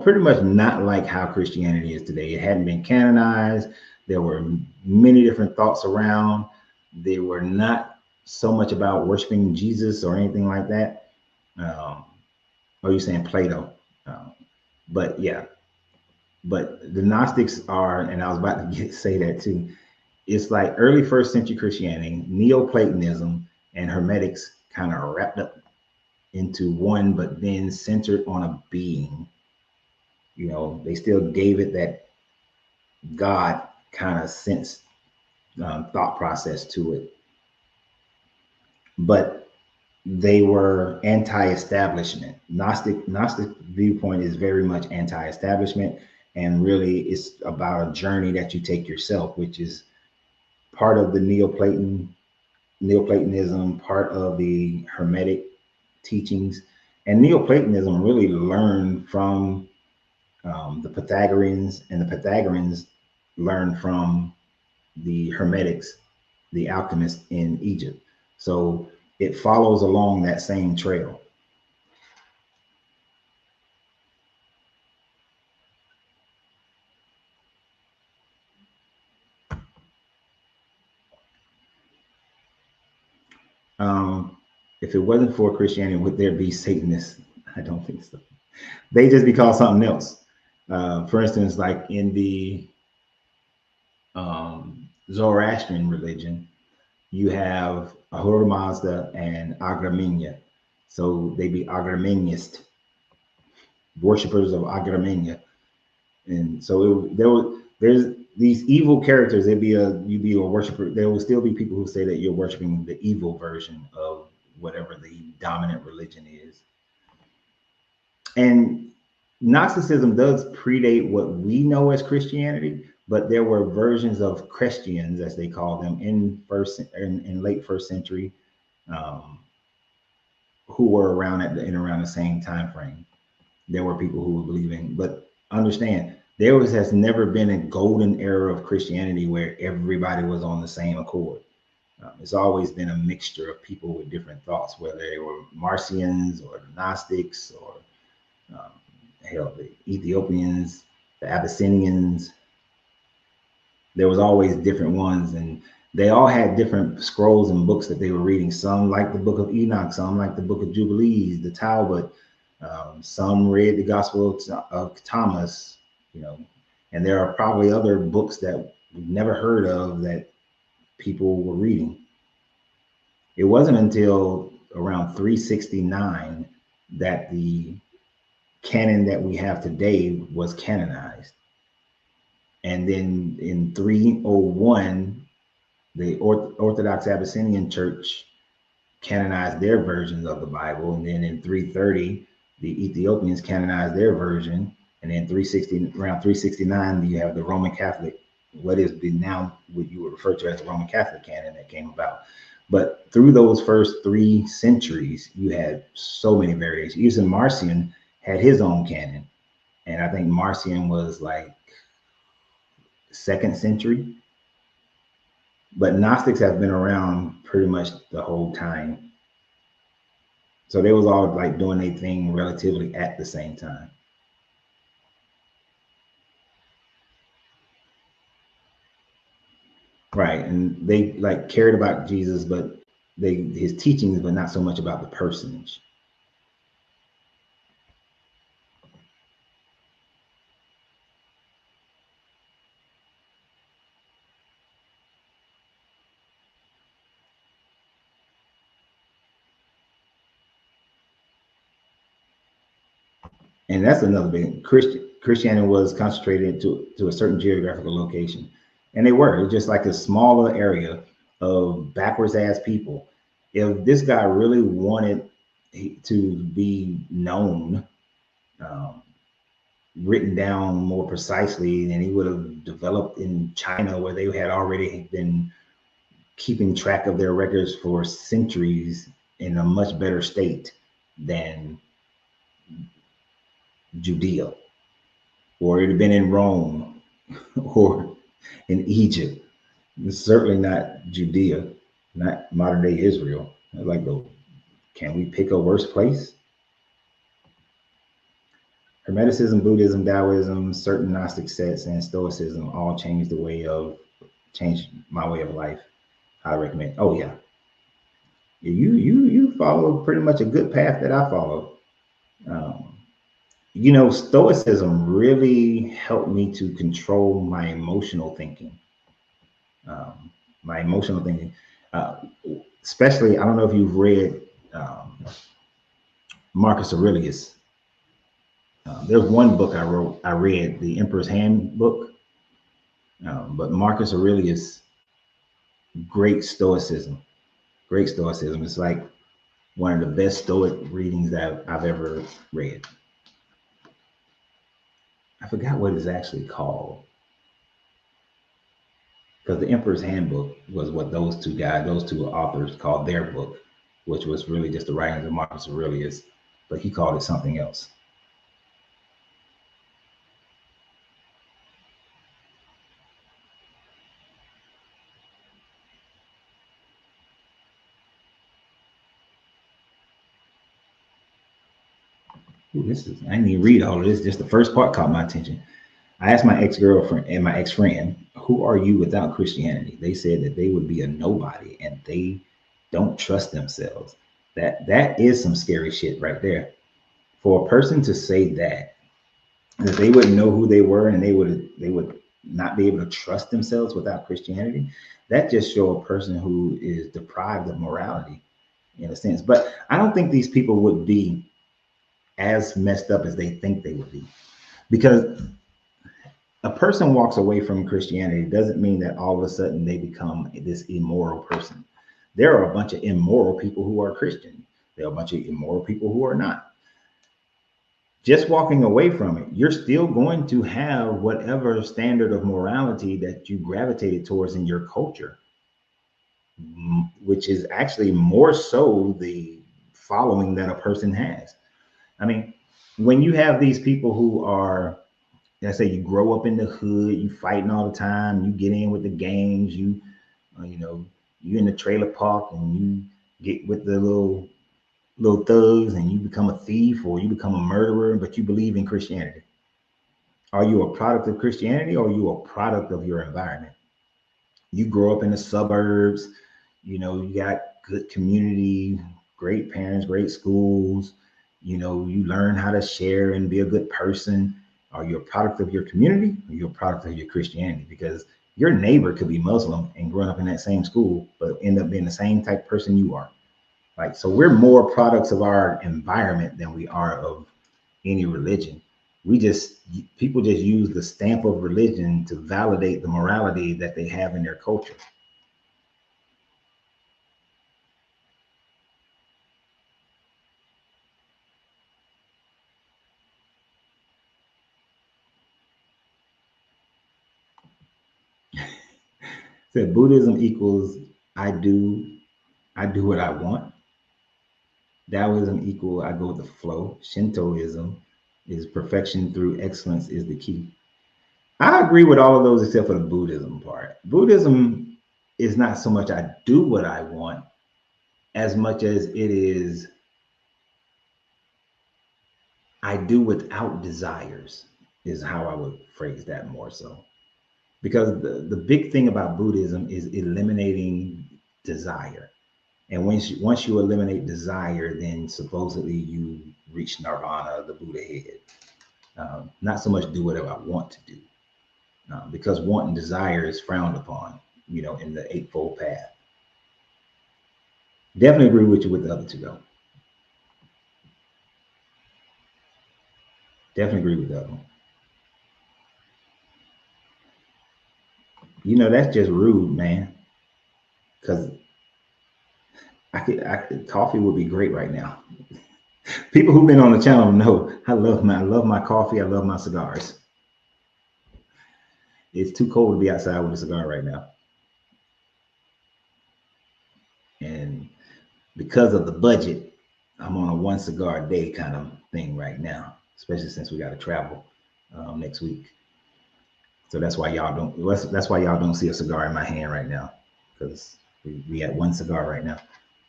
pretty much not like how Christianity is today. It hadn't been canonized. There were many different thoughts around. They were not so much about worshiping Jesus or anything like that. Are you saying Plato? But yeah, but the Gnostics are, and I was about to say that too. It's like early first century Christianity, Neoplatonism, and Hermetics kind of wrapped up into one, but then centered on a being. You know, they still gave it that God kind of sense thought process to it, but they were anti-establishment. Gnostic viewpoint is very much anti-establishment, and really it's about a journey that you take yourself, which is part of the Neoplatonism, part of the Hermetic teachings. And Neoplatonism really learned from the Pythagoreans, and the Pythagoreans learned from the Hermetics, the alchemists in Egypt. So it follows along that same trail. If it wasn't for Christianity, would there be Satanists? I don't think so. They just be called something else. For instance, like in the Zoroastrian religion, you have Ahura Mazda and Agramenia. So they be Agramenists, worshippers of Agramenia. And so there's these evil characters. You'd be a worshiper. There will still be people who say that you're worshiping the evil version of whatever the dominant religion is. And Gnosticism does predate what we know as Christianity, but there were versions of Christians, as they call them, in late first century, um, who were around around the same time frame. There were people who were believing, but understand has never been a golden era of Christianity where everybody was on the same accord. It's always been a mixture of people with different thoughts, whether they were Marcions or Gnostics or um, hell, the Ethiopians, the Abyssinians. There was always different ones, and they all had different scrolls and books that they were reading. Some like the Book of Enoch, some like the Book of Jubilees, the Talmud. Some read the Gospel of Thomas, you know, and there are probably other books that we've never heard of that people were reading. It wasn't until around 369 that the canon that we have today was canonized. And then in 301, the Orthodox Abyssinian Church canonized their versions of the Bible. And then in 330, the Ethiopians canonized their version. And then around 369, you have the Roman Catholic, what you would refer to as the Roman Catholic canon that came about. But through those first 3 centuries, you had so many variations. Even Marcion had his own canon. And I think Marcion was like 2nd century. But Gnostics have been around pretty much the whole time. So they was all like doing their thing relatively at the same time. Right. And they like cared about Jesus, but his teachings, but not so much about the personage. And that's another big Christianity was concentrated to a certain geographical location. And they were just like a smaller area of backwards ass people. If this guy really wanted to be known, um, written down more precisely, then he would have developed in China, where they had already been keeping track of their records for centuries in a much better state than Judea, or it'd have been in Rome or in Egypt. It's certainly not Judea, not modern day Israel. I'd like, go, can we pick a worse place? Hermeticism, Buddhism, Taoism, certain Gnostic sets, and Stoicism all changed my way of life. I recommend. Oh yeah, you follow pretty much a good path that I follow. Um, Stoicism really helped me to control my emotional thinking. Um, my emotional thinking, uh, especially, I don't know if you've read Marcus Aurelius. There's one book I read, The Emperor's Handbook, but Marcus Aurelius, great stoicism, great stoicism. It's like one of the best Stoic readings that I've ever read. I forgot what it's actually called, because the Emperor's Handbook was what those two authors called their book, which was really just the writings of Marcus Aurelius, but he called it something else. Ooh, I didn't even read all of this. Just the first part caught my attention. I asked my ex-girlfriend and my ex-friend, who are you without Christianity? They said that they would be a nobody and they don't trust themselves. That is some scary shit right there. For a person to say that they wouldn't know who they were and they would not be able to trust themselves without Christianity, that just show a person who is deprived of morality in a sense. But I don't think these people would be as messed up as they think they would be, because a person walks away from Christianity doesn't mean that all of a sudden they become this immoral person. There are a bunch of immoral people who are Christian. There are a bunch of immoral people who are not. Just walking away from it, you're still going to have whatever standard of morality that you gravitated towards in your culture, which is actually more so the following that a person has. I mean, when you have these people who are, let's say you grow up in the hood, you fighting all the time, you get in with the gangs, you in the trailer park and you get with the little thugs and you become a thief or you become a murderer, but you believe in Christianity. Are you a product of Christianity or are you a product of your environment? You grow up in the suburbs, you got good community, great parents, great schools, you learn how to share and be a good person. Are you a product of your community or you're a product of your Christianity? Because your neighbor could be Muslim and growing up in that same school, but end up being the same type of person you are. Like, so we're more products of our environment than we are of any religion. People just use the stamp of religion to validate the morality that they have in their culture. So Buddhism equals I do I do what I want. Taoism equal I go with the flow. Shintoism is perfection through excellence is the key. I agree with all of those except for the Buddhism part. Buddhism is not so much I do what I want as much as it is I do without desires, is how I would phrase that more so. Because the big thing about Buddhism is eliminating desire. And once you eliminate desire, then supposedly you reach nirvana, the Buddha head. Not so much do whatever I want to do, because want and desire is frowned upon, in the Eightfold Path. Definitely agree with you with the other two, though. Definitely agree with that one. You know, that's just rude, man. Because coffee would be great right now. People who've been on the channel know I love my coffee. I love my cigars. It's too cold to be outside with a cigar right now. And because of the budget, I'm on a one cigar a day kind of thing right now, especially since we got to travel next week. So that's why y'all don't. That's why y'all don't see a cigar in my hand right now, because we got one cigar right now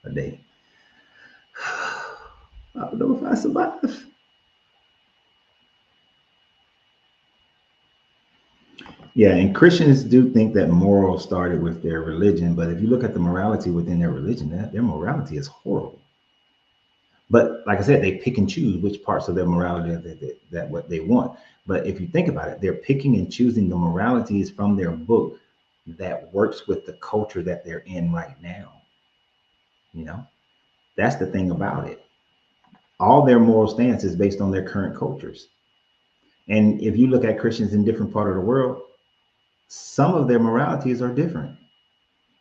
a day. I don't know if I survive. Yeah, and Christians do think that morals started with their religion, but if you look at the morality within their religion, their morality is horrible. But like I said, they pick and choose which parts of their morality that what they want. But if you think about it, they're picking and choosing the moralities from their book that works with the culture that they're in right now. You know, that's the thing about it. All their moral stance is based on their current cultures. And if you look at Christians in different part of the world, some of their moralities are different.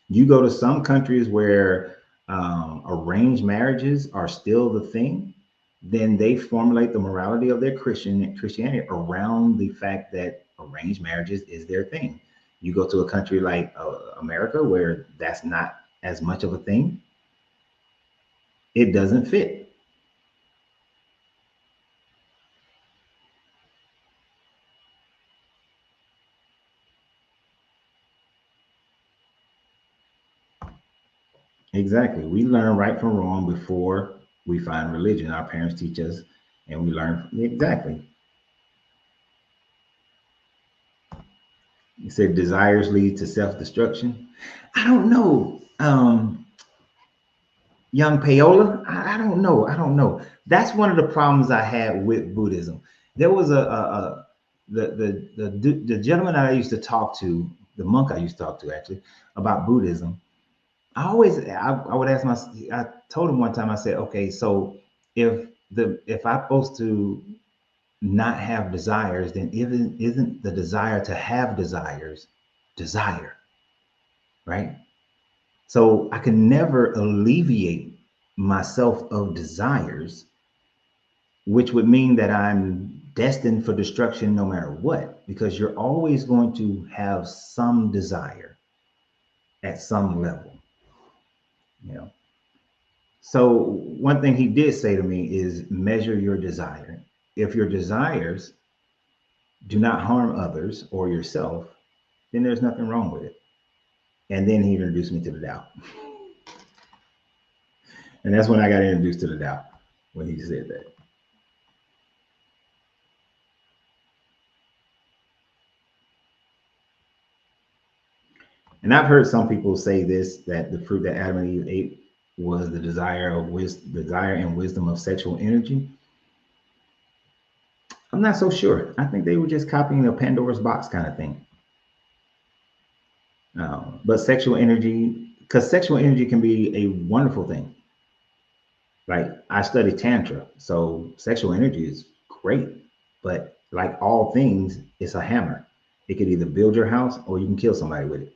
You go to some countries where arranged marriages are still the thing, then they formulate the morality of their Christianity around the fact that arranged marriages is their thing. You go to a country like America where that's not as much of a thing, it doesn't fit. Exactly. We learn right from wrong before we find religion. Our parents teach us, and we learn exactly. You said desires lead to self-destruction. I don't know. Young Paola, I don't know. I don't know. That's one of the problems I had with Buddhism. There was the gentleman I used to talk to, the monk I used to talk to actually about Buddhism. I would ask I told him one time, I said, okay, so if I'm supposed to not have desires, then isn't the desire to have desires desire, right? So I can never alleviate myself of desires, which would mean that I'm destined for destruction no matter what, because you're always going to have some desire at some level, you know. So one thing he did say to me is measure your desire. If your desires do not harm others or yourself, then there's nothing wrong with it. And then he introduced me to the Tao. And that's when I got introduced to the Tao, when he said that. And I've heard some people say this, that the fruit that Adam and Eve ate was the desire and wisdom of sexual energy. I'm not so sure. I think they were just copying a Pandora's box kind of thing. But sexual energy, because sexual energy can be a wonderful thing. Like I study Tantra, so sexual energy is great. But like all things, it's a hammer. It could either build your house or you can kill somebody with it.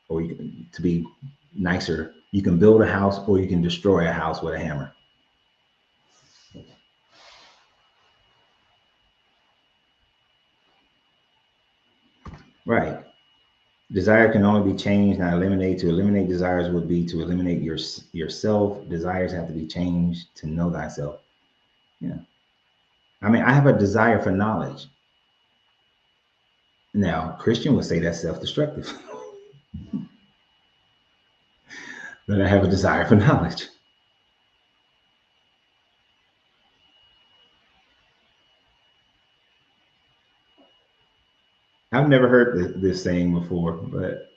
Or you can, to be nicer, you can build a house or you can destroy a house with a hammer. Right. Desire can only be changed, not eliminated. To eliminate desires would be to eliminate yourself. Desires have to be changed to know thyself. Yeah. I mean, I have a desire for knowledge. Now, Christian would say that's self-destructive. But I have a desire for knowledge. I've never heard this saying before, but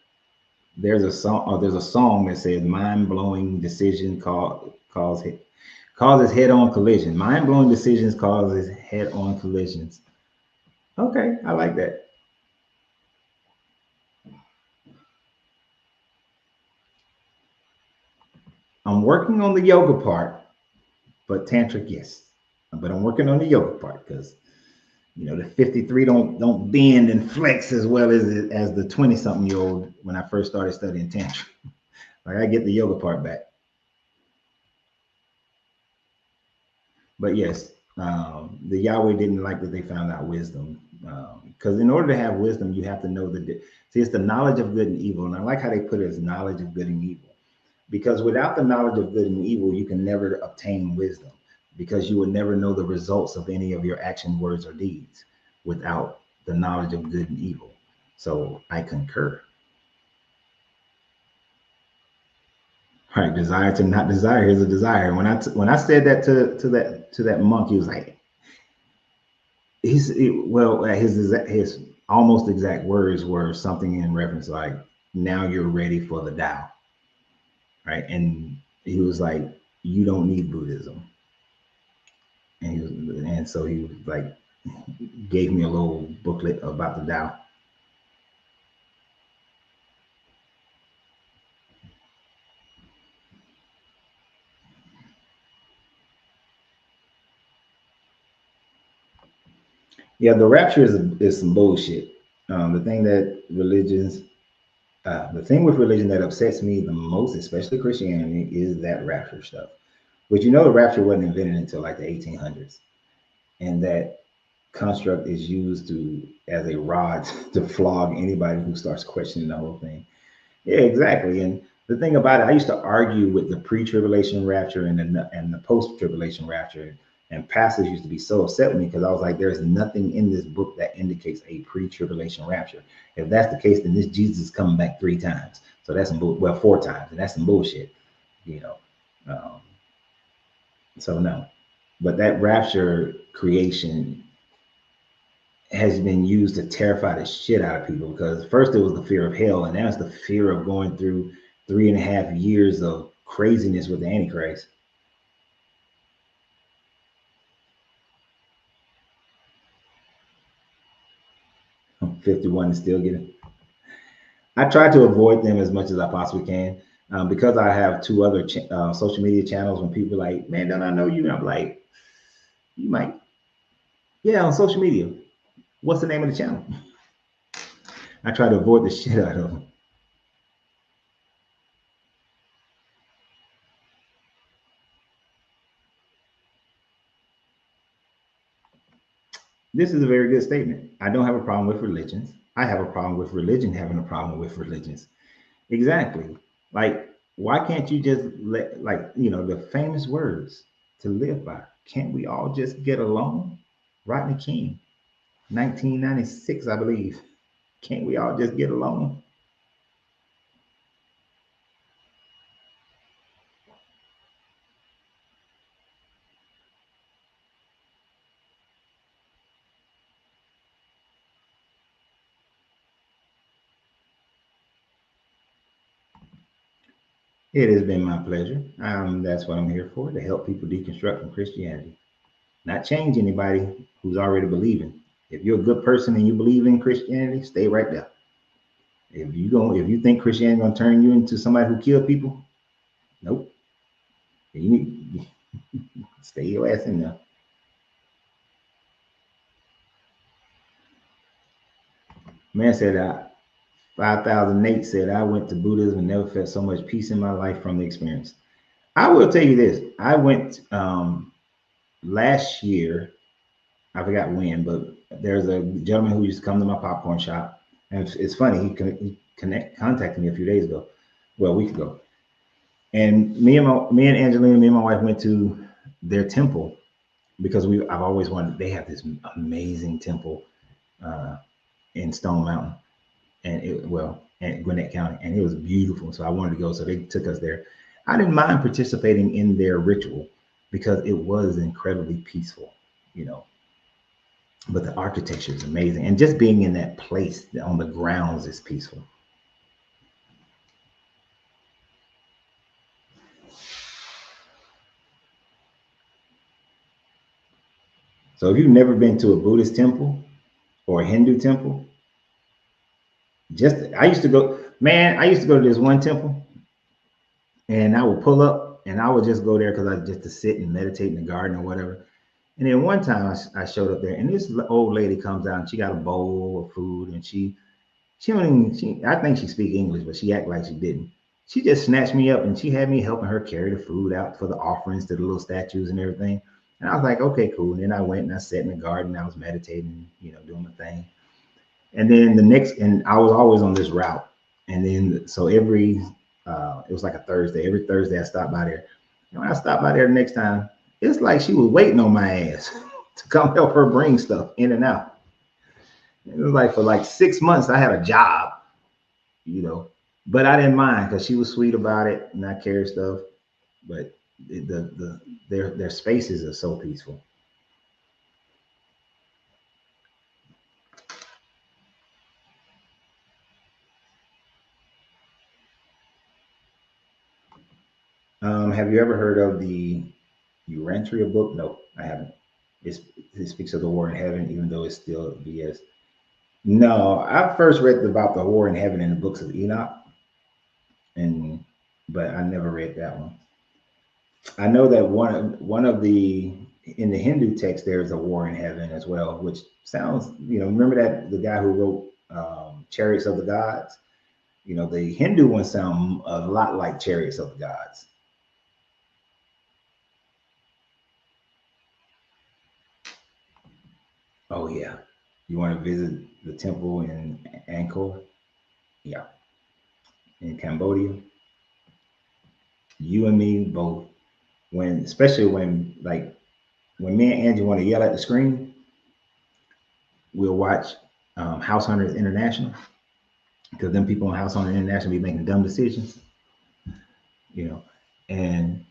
there's a song that says mind-blowing decision causes head-on collision. Mind-blowing decisions causes head-on collisions. Okay, I like that. I'm working on the yoga part, but tantric, yes. but I'm working on the yoga part because the 53 don't bend and flex as well as the 20-something-year-old when I first started studying tantra. Like I get the yoga part back. But yes, the Yahweh didn't like that they found out wisdom. Because in order to have wisdom, you have to know see, it's the knowledge of good and evil. And I like how they put it as knowledge of good and evil. Because without the knowledge of good and evil, you can never obtain wisdom. Because you will never know the results of any of your action, words, or deeds without the knowledge of good and evil. So I concur. All right, desire to not desire is a desire. When I said that to that monk, he was like, his almost exact words were something in reference like, now you're ready for the Tao, right? And he was like, you don't need Buddhism, and so he was like, gave me a little booklet about the Tao. Yeah, the rapture is some bullshit. The thing that religions, the thing with religion that upsets me the most, especially Christianity, is that rapture stuff. But the rapture wasn't invented until like the 1800s, and that construct is used as a rod to flog anybody who starts questioning the whole thing. Yeah, exactly. And the thing about it, I used to argue with the pre-tribulation rapture and the post-tribulation rapture. And pastors used to be so upset with me because I was like, there's nothing in this book that indicates a pre-tribulation rapture. If that's the case, then this Jesus is coming back 3 times. So that's well, 4 times, and that's some bullshit, you know. Um, so no, but that rapture creation has been used to terrify the shit out of people, because first it was the fear of hell, and now it's the fear of going through 3.5 years of craziness with the Antichrist. I'm 51 and still getting. I try to avoid them as much as I possibly can, because I have 2 other social media channels. When people are like, man, don't I know you? And I'm like, you might. Yeah, on social media. What's the name of the channel? I try to avoid the shit out of them. This is a very good statement. I don't have a problem with religions. I have a problem with religion having a problem with religions. Exactly. Like, why can't you just let, like, the famous words to live by? Can't we all just get along? Rodney King, 1996, I believe. Can't we all just get along? It has been my pleasure. That's what I'm here for, to help people deconstruct from Christianity, not change anybody who's already believing. If you're a good person and you believe in Christianity, stay right there. If you think Christianity gonna turn you into somebody who kill people, nope. You need stay your ass in there. Man said 5008 said, I went to Buddhism and never felt so much peace in my life from the experience. I will tell you this. I went last year, I forgot when, but there's a gentleman who used to come to my popcorn shop. And it's funny, he contacted me a few days ago, well, a week ago. And me and Angelina, me and my wife went to their temple because I've always wanted, they have this amazing temple in Stone Mountain. And Gwinnett County, and it was beautiful. So I wanted to go. So they took us there. I didn't mind participating in their ritual because it was incredibly peaceful, But the architecture is amazing, and just being in that place on the grounds is peaceful. So if you've never been to a Buddhist temple or a Hindu temple, I used to go. Man, I used to go to this one temple, and I would pull up and I would just go there because I just to sit and meditate in the garden or whatever. And then one time I showed up there, and this old lady comes out, and she got a bowl of food, and she don't even, I think she speak English, but she act like she didn't. She just snatched me up, and she had me helping her carry the food out for the offerings to the little statues and everything. And I was like, okay, cool. And then I went and I sat in the garden. I was meditating, doing my thing. And then the next, and I was always on this route. And then so it was like a Thursday. Every Thursday I stopped by there. And when I stopped by there the next time, it's like she was waiting on my ass to come help her bring stuff in and out. It was like for like 6 months I had a job, but I didn't mind because she was sweet about it and I carried stuff. But their spaces are so peaceful. Have you ever heard of the Urantria book? No, I haven't. It speaks of the war in heaven, even though it's still BS. No, I first read about the war in heaven in the books of Enoch, and but I never read that one. I know that one of the in the Hindu text there is a war in heaven as well, which sounds, remember that the guy who wrote Chariots of the Gods? The Hindu ones sound a lot like Chariots of the Gods. Oh yeah. You want to visit the temple in Angkor? Yeah. In Cambodia. You and me both. Especially when me and Angie want to yell at the screen, we'll watch House Hunters International, because them people on House Hunters International be making dumb decisions, and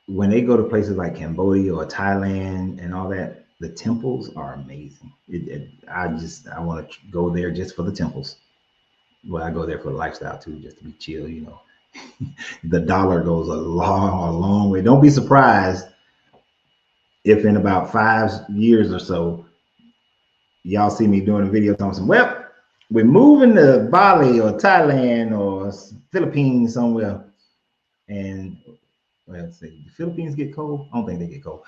when they go to places like Cambodia or Thailand and all that, the temples are amazing. I want to go there just for the temples. Well, I go there for the lifestyle too, just to be chill. The dollar goes a long way. Don't be surprised if in about 5 years or so, y'all see me doing a video talking, well, we're moving to Bali or Thailand or Philippines somewhere. And let's see, the Philippines get cold? I don't think they get cold.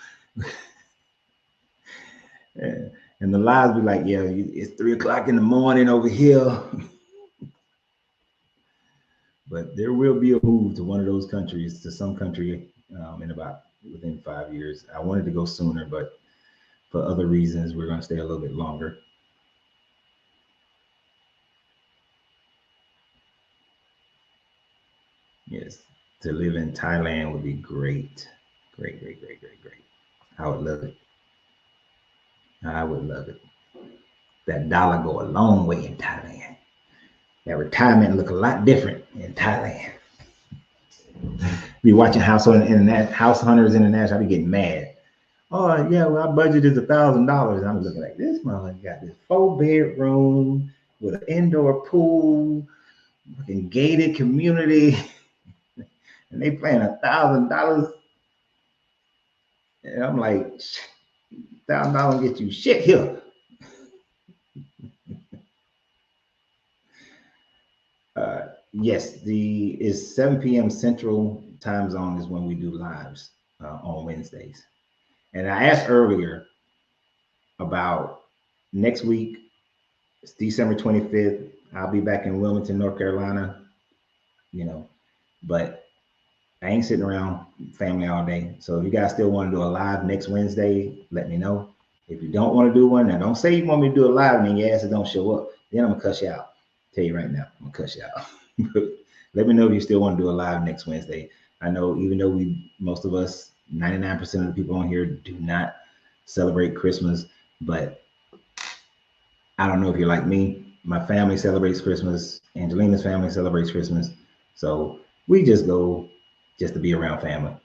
And the lies be like, yeah, it's 3 o'clock in the morning over here. But there will be a move to one of those countries, to some country within 5 years. I wanted to go sooner, but for other reasons, we're going to stay a little bit longer. Yes, to live in Thailand would be great. Great. I would love it. I would love it. That dollar go a long way in Thailand. That retirement look a lot different in Thailand. Be watching House Hunters International, I be getting mad. Oh yeah, well our budget is $1,000. I'm looking like, this motherfucker got this 4-bedroom with an indoor pool, fucking gated community, and they paying $1,000. And I'm like, $1,000 get you shit here. Yes, it's 7 p.m. Central time zone is when we do lives on Wednesdays. And I asked earlier about next week. It's December 25th. I'll be back in Wilmington, North Carolina, but I ain't sitting around family all day. So if you guys still want to do a live next Wednesday, let me know. If you don't want to do one, now don't say you want me to do a live and then your ass don't show up. Then I'm gonna cuss you out. Tell you right now, I'm gonna cuss you out. Let me know if you still want to do a live next Wednesday. I know even though most of us, 99% of the people on here do not celebrate Christmas, but I don't know if you're like me. My family celebrates Christmas. Angelina's family celebrates Christmas. So we just go just to be around family.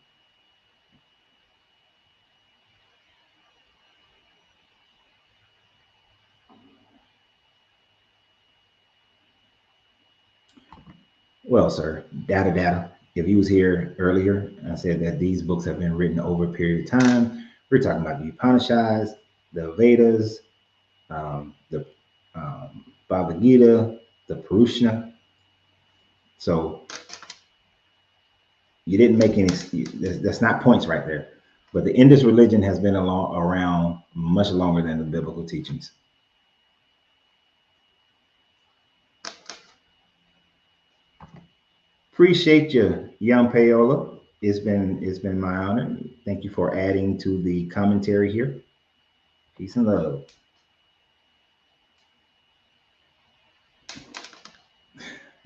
Well, sir, data. If you was here earlier, I said that these books have been written over a period of time. We're talking about the Upanishads, the Vedas, the Bhagavad Gita, the Purusha. So you didn't make any, that's not points right there. But the Indus religion has been around much longer than the biblical teachings. Appreciate you, young Paola. It's been my honor. Thank you for adding to the commentary here. Peace and love.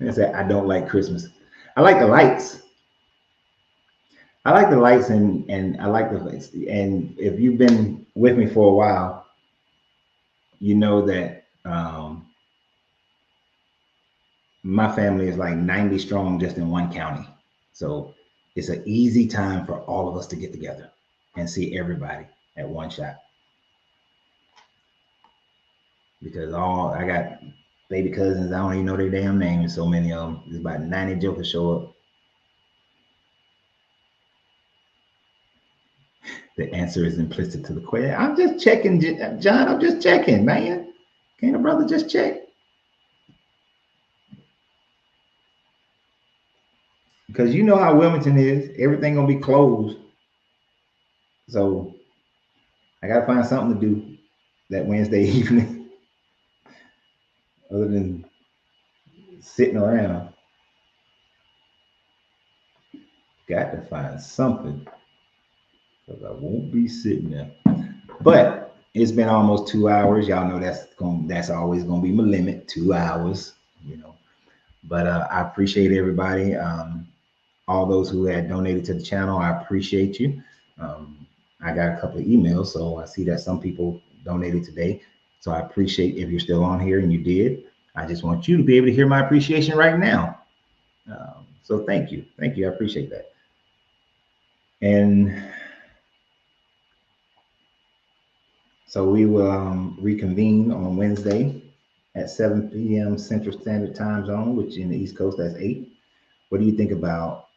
I said I don't like Christmas. I like the lights. I like the lights and I like the lights. And if you've been with me for a while, you know that my family is like 90 strong just in one county. So it's an easy time for all of us to get together and see everybody at one shot. Because I got baby cousins, I don't even know their damn names. So many of them. There's about 90 jokers show up. The answer is implicit to the question. I'm just checking, John. I'm just checking, man. Can't a brother just check? Because you know how Wilmington is. Everything gonna be closed. So I gotta find something to do that Wednesday evening other than sitting around. Got to find something because I won't be sitting there. But it's been almost 2 hours. Y'all know that's always gonna be my limit, 2 hours, you know. But I appreciate everybody. All those who had donated to the channel, I appreciate you. I got a couple of emails, so I see that some people donated today. So I appreciate if you're still on here and you did. I just want you to be able to hear my appreciation right now. So thank you. Thank you. I appreciate that. And so we will reconvene on Wednesday at 7 p.m. Central Standard Time Zone, which in the East Coast, that's 8. What do you think about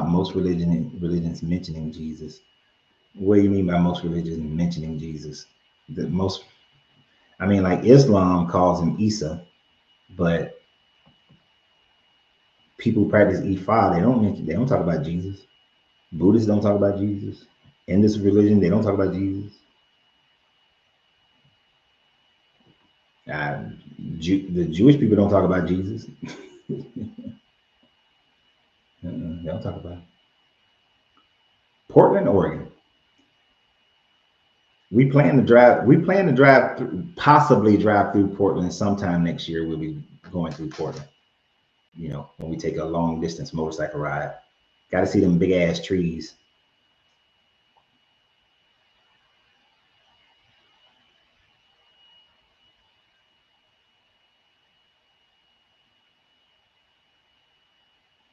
most religions mentioning Jesus? What do you mean by most religions mentioning Jesus? Like Islam calls him Isa, but people who practice Ifa, they don't talk about Jesus. Buddhists don't talk about Jesus. In this religion, they don't talk about Jesus. The Jewish people don't talk about Jesus. They don't talk about it. Portland, Oregon. We plan to possibly drive through Portland sometime next year. We'll be going through Portland. You know, when we take a long distance motorcycle ride. Got to see them big ass trees.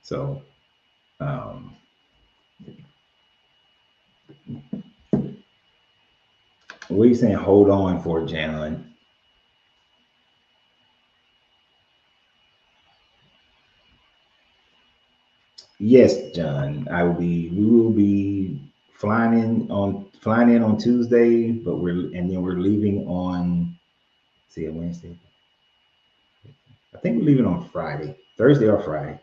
So, what are you saying? Hold on for, Janlin. Yes, John. We will be flying in on Tuesday, but we're leaving on Wednesday. I think we're leaving on Friday, Thursday or Friday.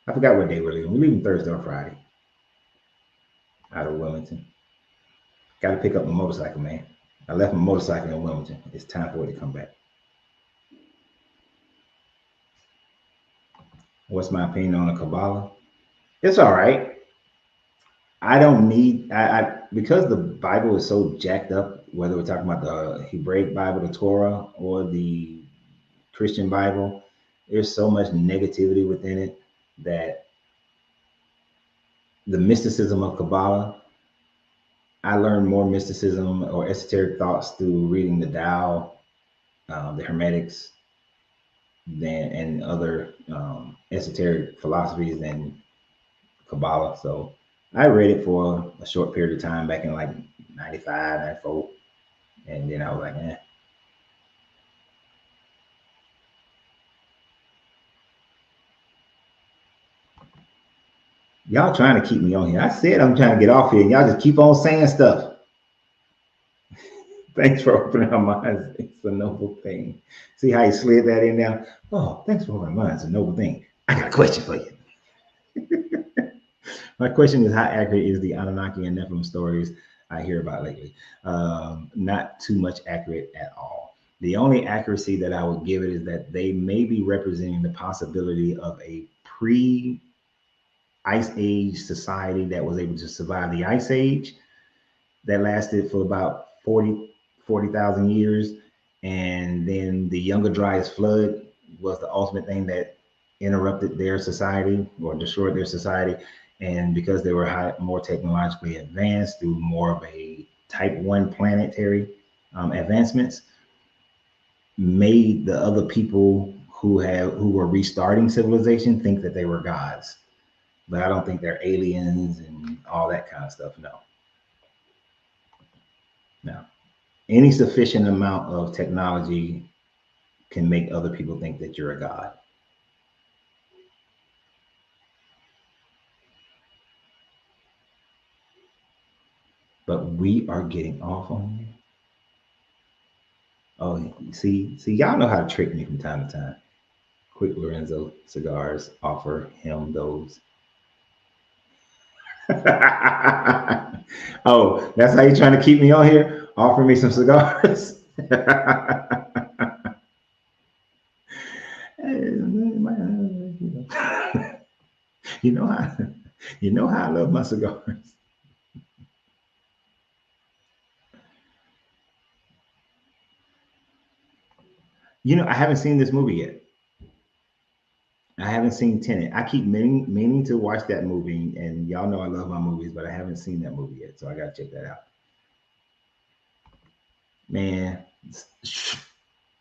I forgot what day we're leaving. We're leaving Thursday or Friday out of Wilmington. Got to pick up my motorcycle, man. I left my motorcycle in Wilmington. It's time for it to come back. What's my opinion on the Kabbalah? It's all right. I don't need because the Bible is so jacked up, whether we're talking about the Hebraic Bible, the Torah, or the Christian Bible, there's so much negativity within it that the mysticism of Kabbalah, I learned more mysticism or esoteric thoughts through reading the Tao, the Hermetics, and other esoteric philosophies than Kabbalah. So I read it for a short period of time back in like 95, 94. And then I was like, eh. Y'all trying to keep me on here. I said I'm trying to get off here, and y'all just keep on saying stuff. Thanks for opening our minds. It's a noble thing. See how you slid that in now? Oh, thanks for opening our minds. It's a noble thing. I got a question for you. My question is, how accurate is the Anunnaki and Nephilim stories I hear about lately? Not too much accurate at all. The only accuracy that I would give it is that they may be representing the possibility of a pre-Ice Age society that was able to survive the Ice Age that lasted for about 40,000 years. And then the Younger Dryas flood was the ultimate thing that interrupted their society or destroyed their society. And because they were more technologically advanced through more of a type 1 planetary advancements, made the other people who were restarting civilization think that they were gods. But I don't think they're aliens and all that kind of stuff. No. No. Any sufficient amount of technology can make other people think that you're a god. But we are getting off on you. Oh, see, y'all know how to trick me from time to time. Quick Lorenzo Cigars offer him those. Oh, that's how you're trying to keep me on here? Offer me some cigars. You know how I love my cigars. I haven't seen this movie yet. I haven't seen Tenet. I keep meaning to watch that movie, and y'all know I love my movies, but I haven't seen that movie yet, so I gotta check that out. Man,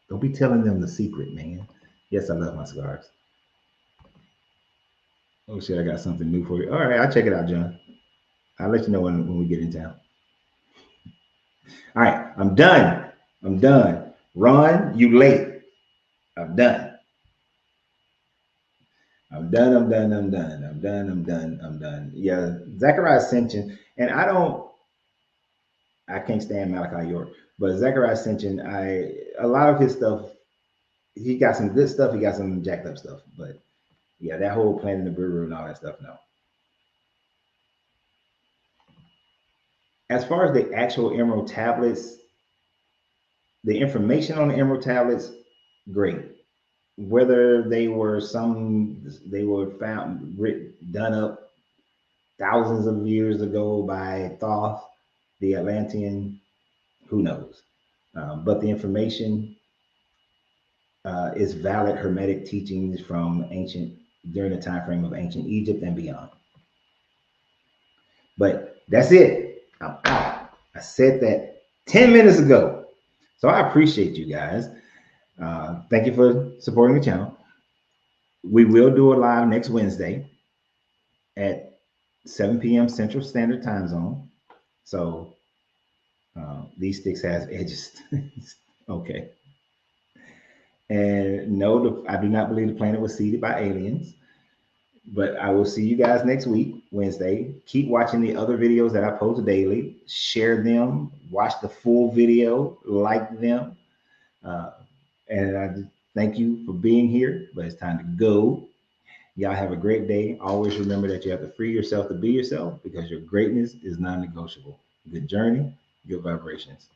don't be telling them the secret, man. Yes, I love my cigars. Oh shit, I got something new for you. All right, I'll check it out, John. I'll let you know when we get in town. All right, I'm done. Ron, you late. I'm done. I'm done. Yeah, Zechariah Ascension, and I can't stand Malachi York, but Zechariah Ascension, a lot of his stuff, he got some good stuff, he got some jacked up stuff, but yeah, that whole Planet Nibiru and all that stuff, no. As far as the actual Emerald tablets, the information on the Emerald tablets, great. Whether they were done up thousands of years ago by Thoth, the Atlantean, who knows? But the information is valid Hermetic teachings from during the time frame of ancient Egypt and beyond. But that's it. I'm out. I said that 10 minutes ago. So I appreciate you guys. Thank you for supporting the channel. We will do a live next Wednesday at 7 p.m. Central Standard Time Zone. So these sticks has edges. Okay. And no, I do not believe the planet was seeded by aliens. But I will see you guys next week, Wednesday. Keep watching the other videos that I post daily. Share them. Watch the full video. Like them. And I thank you for being here. But it's time to go. Y'all have a great day. Always remember that you have to free yourself to be yourself because your greatness is non-negotiable. Good journey. Good vibrations.